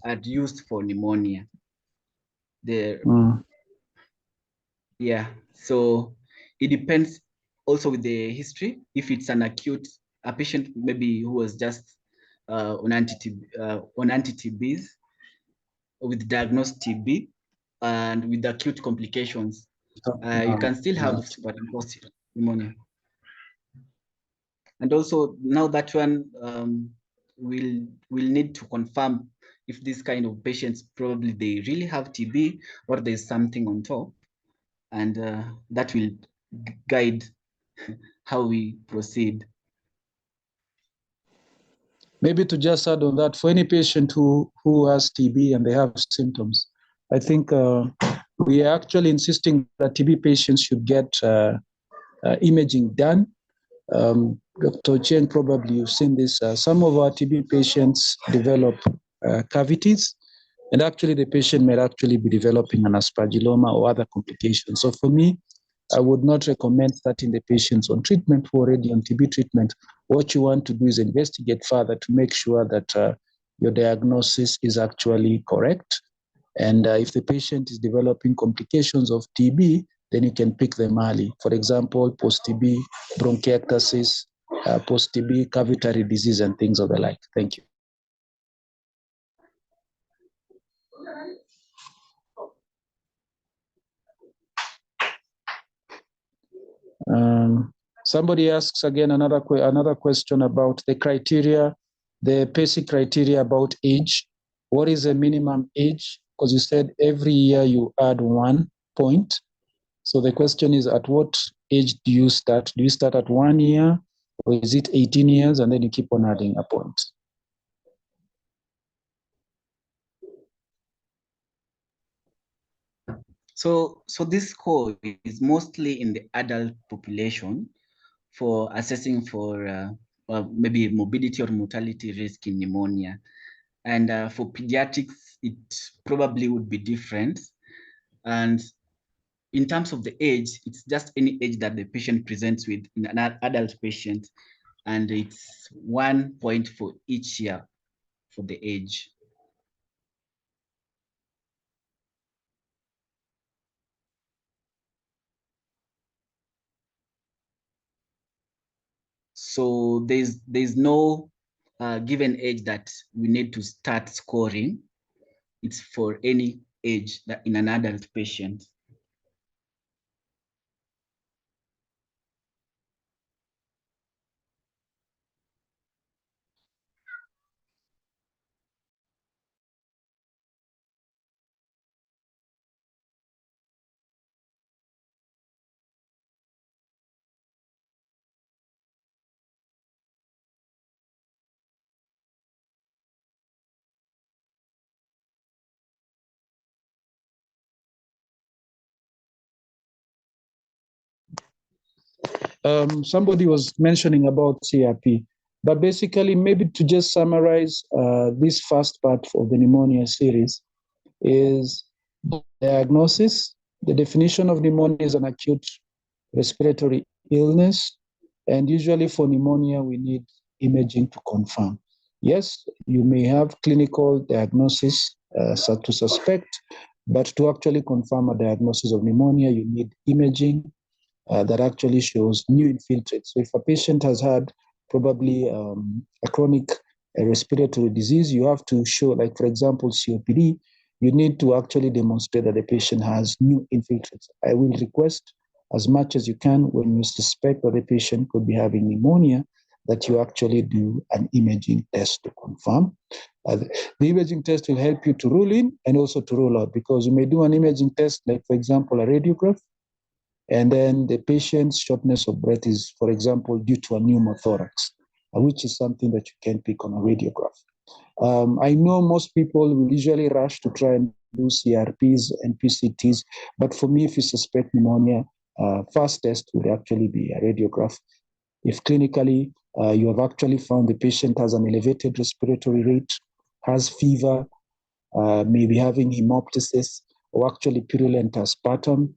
are used for pneumonia. Yeah, so it depends also with the history. If it's an acute, a patient maybe who was just on anti-TBs with diagnosed TB and with acute complications, you can still have superimposed pneumonia. And also now that one will need to confirm if this kind of patients probably they really have TB or there's something on top, and that will guide how we proceed. Maybe to just add on that, for any patient who has TB and they have symptoms, I think we are actually insisting that TB patients should get imaging done. Dr. Chen, probably you've seen this. Some of our TB patients develop cavities, and actually the patient may actually be developing an aspergilloma or other complications. So for me, I would not recommend starting the patients on treatment who are already on TB treatment. What you want to do is investigate further to make sure that your diagnosis is actually correct. And if the patient is developing complications of TB, then you can pick them early. For example, post-TB bronchiectasis, post-TB cavitary disease, and things of the like. Thank you. Somebody asks again another question about the criteria, the basic criteria about age. What is the minimum age? Because you said every year you add 1 point. So the question is, at what age do you start? Do you start at 1 year, or is it 18 years, and then you keep on adding a point? So this score is mostly in the adult population for assessing for maybe morbidity or mortality risk in pneumonia. And for pediatrics, it probably would be different. And in terms of the age, it's just any age that the patient presents with in an adult patient. And it's 1 point for each year for the age. So there's no given age that we need to start scoring. It's for any age that in an adult patient. Somebody was mentioning about CRP, but basically, maybe to just summarize this first part of the pneumonia series is diagnosis. The definition of pneumonia is an acute respiratory illness, and usually for pneumonia, we need imaging to confirm. Yes, you may have clinical diagnosis to suspect, but to actually confirm a diagnosis of pneumonia, you need imaging that actually shows new infiltrates. So if a patient has had probably a chronic respiratory disease, you have to show, like for example, COPD, you need to actually demonstrate that the patient has new infiltrates. I will request as much as you can when you suspect that the patient could be having pneumonia, that you actually do an imaging test to confirm. The imaging test will help you to rule in and also to rule out, because you may do an imaging test, like for example, a radiograph, and then the patient's shortness of breath is, for example, due to a pneumothorax, which is something that you can pick on a radiograph. I know most people will usually rush to try and do CRPs and PCTs, but for me, if you suspect pneumonia, first test would actually be a radiograph. If clinically you have actually found the patient has an elevated respiratory rate, has fever, maybe having hemoptysis, or actually purulent sputum,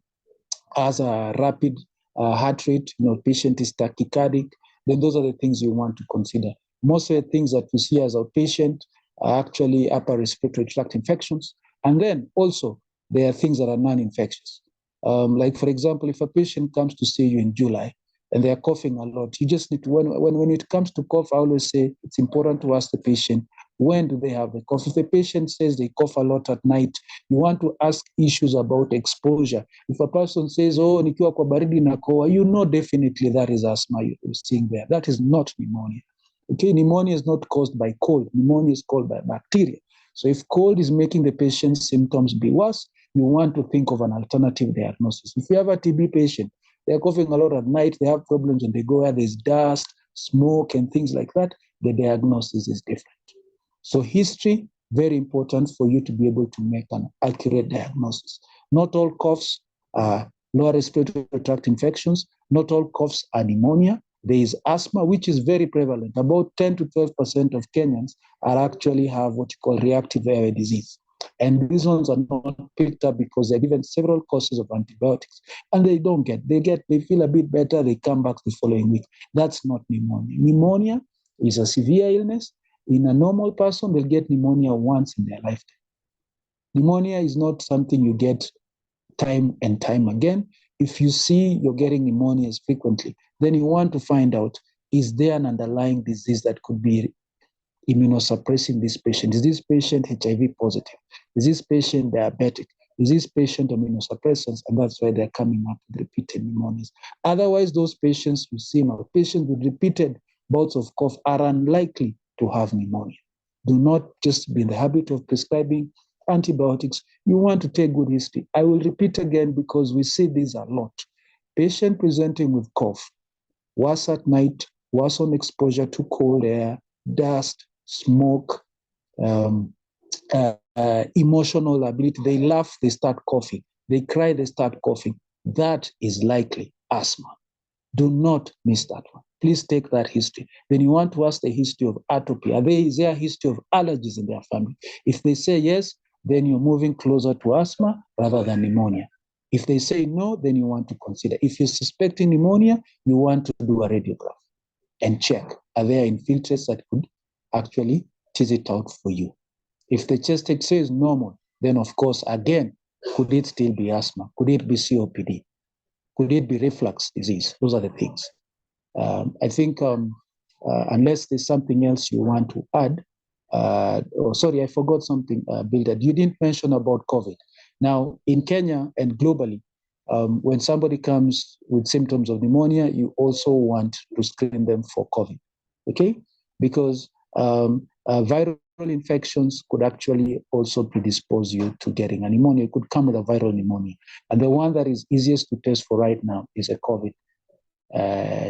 has a rapid heart rate, patient is tachycardic, then those are the things you want to consider. Most of the things that we see as outpatient are actually upper respiratory tract infections. And then also, there are things that are non-infectious. Like, for example, if a patient comes to see you in July and they are coughing a lot, you just need to, when it comes to cough, I always say it's important to ask the patient, when do they have the cough? If the patient says they cough a lot at night, you want to ask issues about exposure. If a person says, oh, nikiwa kwa baridi nakoa, you know definitely that is asthma you're seeing there. That is not pneumonia. Okay, pneumonia is not caused by cold. Pneumonia is caused by bacteria. So if cold is making the patient's symptoms be worse, you want to think of an alternative diagnosis. If you have a TB patient, they're coughing a lot at night, they have problems when they go where there's dust, smoke, and things like that, the diagnosis is different. So history, very important for you to be able to make an accurate diagnosis. Not all coughs are lower respiratory tract infections. Not all coughs are pneumonia. There is asthma, which is very prevalent. About 10 to 12% of Kenyans are actually have what you call reactive airway disease. And these ones are not picked up because they're given several courses of antibiotics. And they feel a bit better, they come back the following week. That's not pneumonia. Pneumonia is a severe illness. In a normal person, they'll get pneumonia once in their lifetime. Pneumonia is not something you get time and time again. If you see you're getting pneumonias frequently, then you want to find out, is there an underlying disease that could be immunosuppressing this patient? Is this patient HIV positive? Is this patient diabetic? Is this patient immunosuppressants? And that's why they're coming up with repeated pneumonias. Otherwise, those patients we see now, patients with repeated bouts of cough are unlikely to have pneumonia. Do not just be in the habit of prescribing antibiotics. You want to take good history. I will repeat again because we see these a lot. Patient presenting with cough, worse at night, worse on exposure to cold air, dust, smoke, emotional ability. They laugh, they start coughing. They cry, they start coughing. That is likely asthma. Do not miss that one. Please take that history. Then you want to ask the history of atopy. Is there a history of allergies in their family? If they say yes, then you're moving closer to asthma rather than pneumonia. If they say no, then you want to consider. If you're suspecting pneumonia, you want to do a radiograph and check, are there infiltrates that could actually tease it out for you? If the chest X-ray is normal, then of course, again, could it still be asthma? Could it be COPD? Could it be reflux disease? Those are the things. I think unless there's something else you want to add, sorry, I forgot something, Bill, that you didn't mention about COVID. Now, in Kenya and globally, when somebody comes with symptoms of pneumonia, you also want to screen them for COVID, okay? Because viral infections could actually also predispose you to getting a pneumonia. It could come with a viral pneumonia. And the one that is easiest to test for right now is a COVID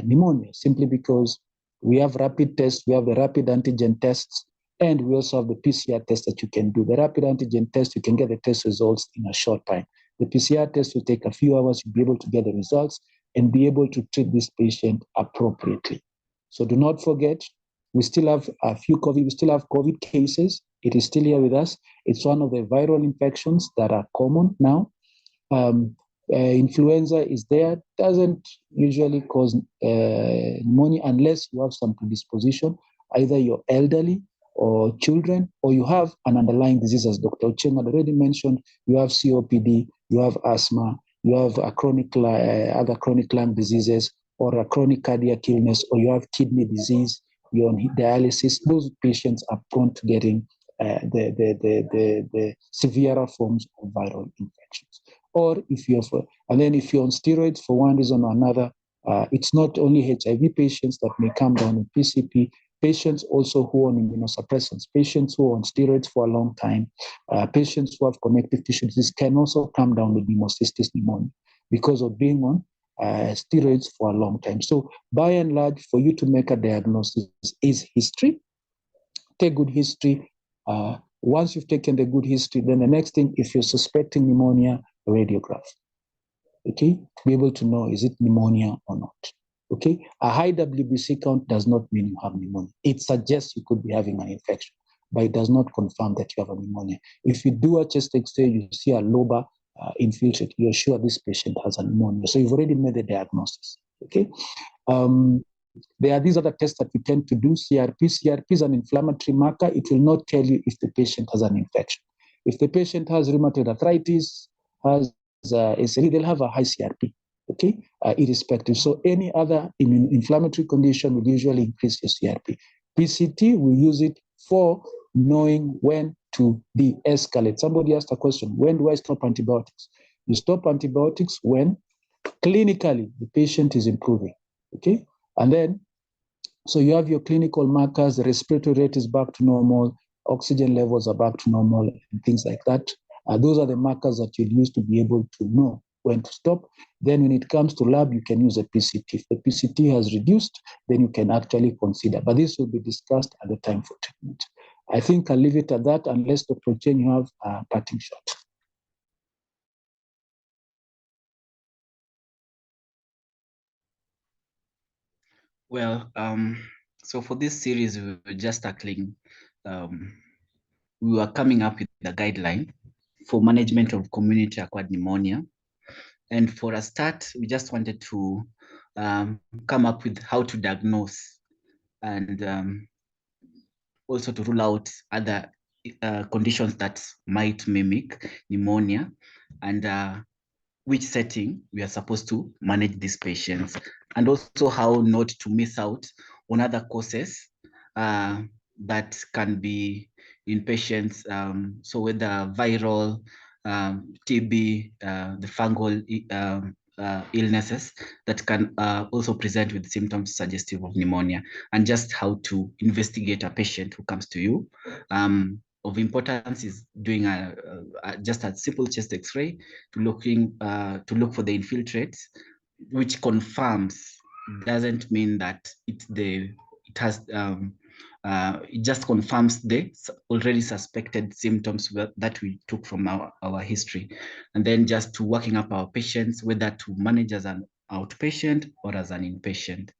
pneumonia, simply because we have rapid tests, we have the rapid antigen tests, and we also have the PCR test that you can do. The rapid antigen test, you can get the test results in a short time. The PCR test will take a few hours. You'll be able to get the results and be able to treat this patient appropriately. So do not forget, we still have COVID cases. It is still here with us. It's one of the viral infections that are common now. Influenza is there, doesn't usually cause pneumonia unless you have some predisposition, either you're elderly or children, or you have an underlying disease, as Dr. Ocheng had already mentioned. You have COPD, you have asthma, you have a other chronic lung diseases, or a chronic cardiac illness, or you have kidney disease, you're on dialysis. Those patients are prone to getting the severer forms of viral infections. Or if you're on steroids for one reason or another, it's not only HIV patients that may come down with PCP, patients also who are on immunosuppressants, patients who are on steroids for a long time, patients who have connective tissue disease can also come down with pneumocystis pneumonia because of being on steroids for a long time. So by and large, for you to make a diagnosis is history. Take good history. Once you've taken the good history, then the next thing, if you're suspecting pneumonia, radiograph. Okay, to be able to know, is it pneumonia or not? Okay, a high WBC count does not mean you have pneumonia. It suggests you could be having an infection, but it does not confirm that you have a pneumonia. If you do a chest X-ray, you see a lobar infiltrate, you're sure this patient has a pneumonia. So you've already made the diagnosis. Okay. There are these other tests that we tend to do. CRP. CRP is an inflammatory marker. It will not tell you if the patient has an infection. If the patient has rheumatoid arthritis, has SLE, they'll have a high CRP, okay, irrespective. So any other inflammatory condition will usually increase your CRP. PCT, we use it for knowing when to de-escalate. Somebody asked a question, when do I stop antibiotics? You stop antibiotics when clinically the patient is improving, okay? And then, so you have your clinical markers, the respiratory rate is back to normal, oxygen levels are back to normal, and things like that. Those are the markers that you'd use to be able to know when to stop. Then when it comes to lab, you can use a PCT. If the PCT has reduced, then you can actually consider. But this will be discussed at the time for treatment. I think I'll leave it at that unless Dr. Chen, you have a parting shot. Well, so for this series, we were just tackling, we were coming up with a guideline for management of community-acquired pneumonia. And for a start, we just wanted to come up with how to diagnose and also to rule out other conditions that might mimic pneumonia, and which setting we are supposed to manage these patients, and also how not to miss out on other causes that can be in patients. So whether viral, TB, the fungal illnesses that can also present with symptoms suggestive of pneumonia, and just how to investigate a patient who comes to you. Of importance is doing just a simple chest X-ray to look for the infiltrates, which confirms, doesn't mean that it just confirms the already suspected symptoms that we took from our history, and then just to working up our patients, whether to manage as an outpatient or as an inpatient.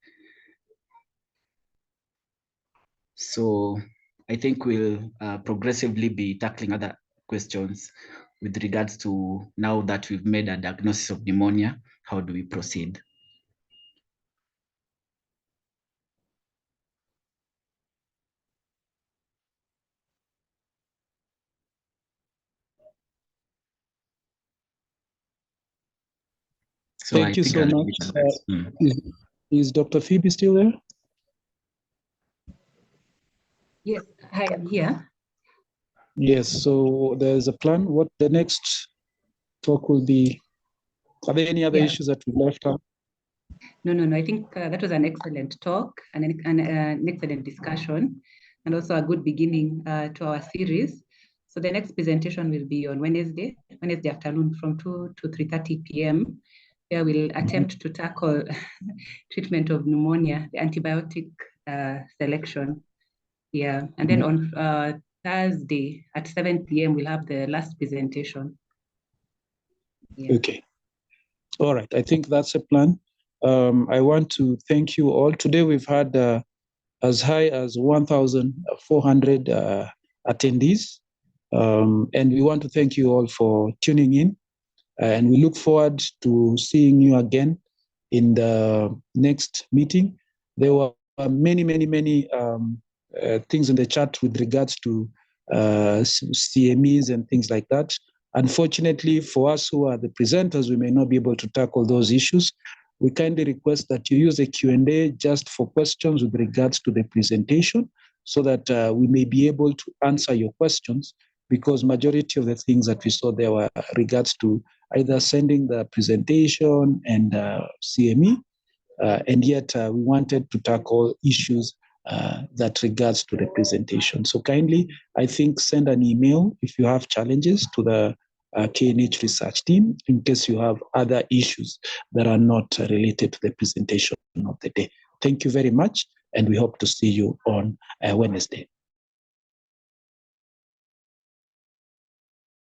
So I think we'll progressively be tackling other questions with regards to, now that we've made a diagnosis of pneumonia, how do we proceed? So Thank you so I'll much. leave it at that. Is Dr. Phoebe still there? Yes, hi, I'm here. Yes, so there's a plan. What the next talk will be? Are there any other issues that we left out? No. I think that was an excellent talk and an excellent discussion, and also a good beginning to our series. So the next presentation will be on Wednesday afternoon from 2 to 3:30 p.m., where we'll attempt to tackle treatment of pneumonia, the antibiotic selection. Yeah, and then on Thursday at 7 p.m., we'll have the last presentation. Yeah. Okay. All right. I think that's a plan. I want to thank you all. Today we've had as high as 1,400 attendees. And we want to thank you all for tuning in. And we look forward to seeing you again in the next meeting. There were many things in the chat with regards to CMEs and things like that. Unfortunately, for us who are the presenters, we may not be able to tackle those issues. We kindly request that you use a Q&A just for questions with regards to the presentation, so that we may be able to answer your questions, because majority of the things that we saw there were regards to either sending the presentation and CME, and yet we wanted to tackle issues that regards to the presentation. So kindly, I think, send an email if you have challenges to the KNH research team in case you have other issues that are not related to the presentation of the day. Thank you very much, and we hope to see you on Wednesday.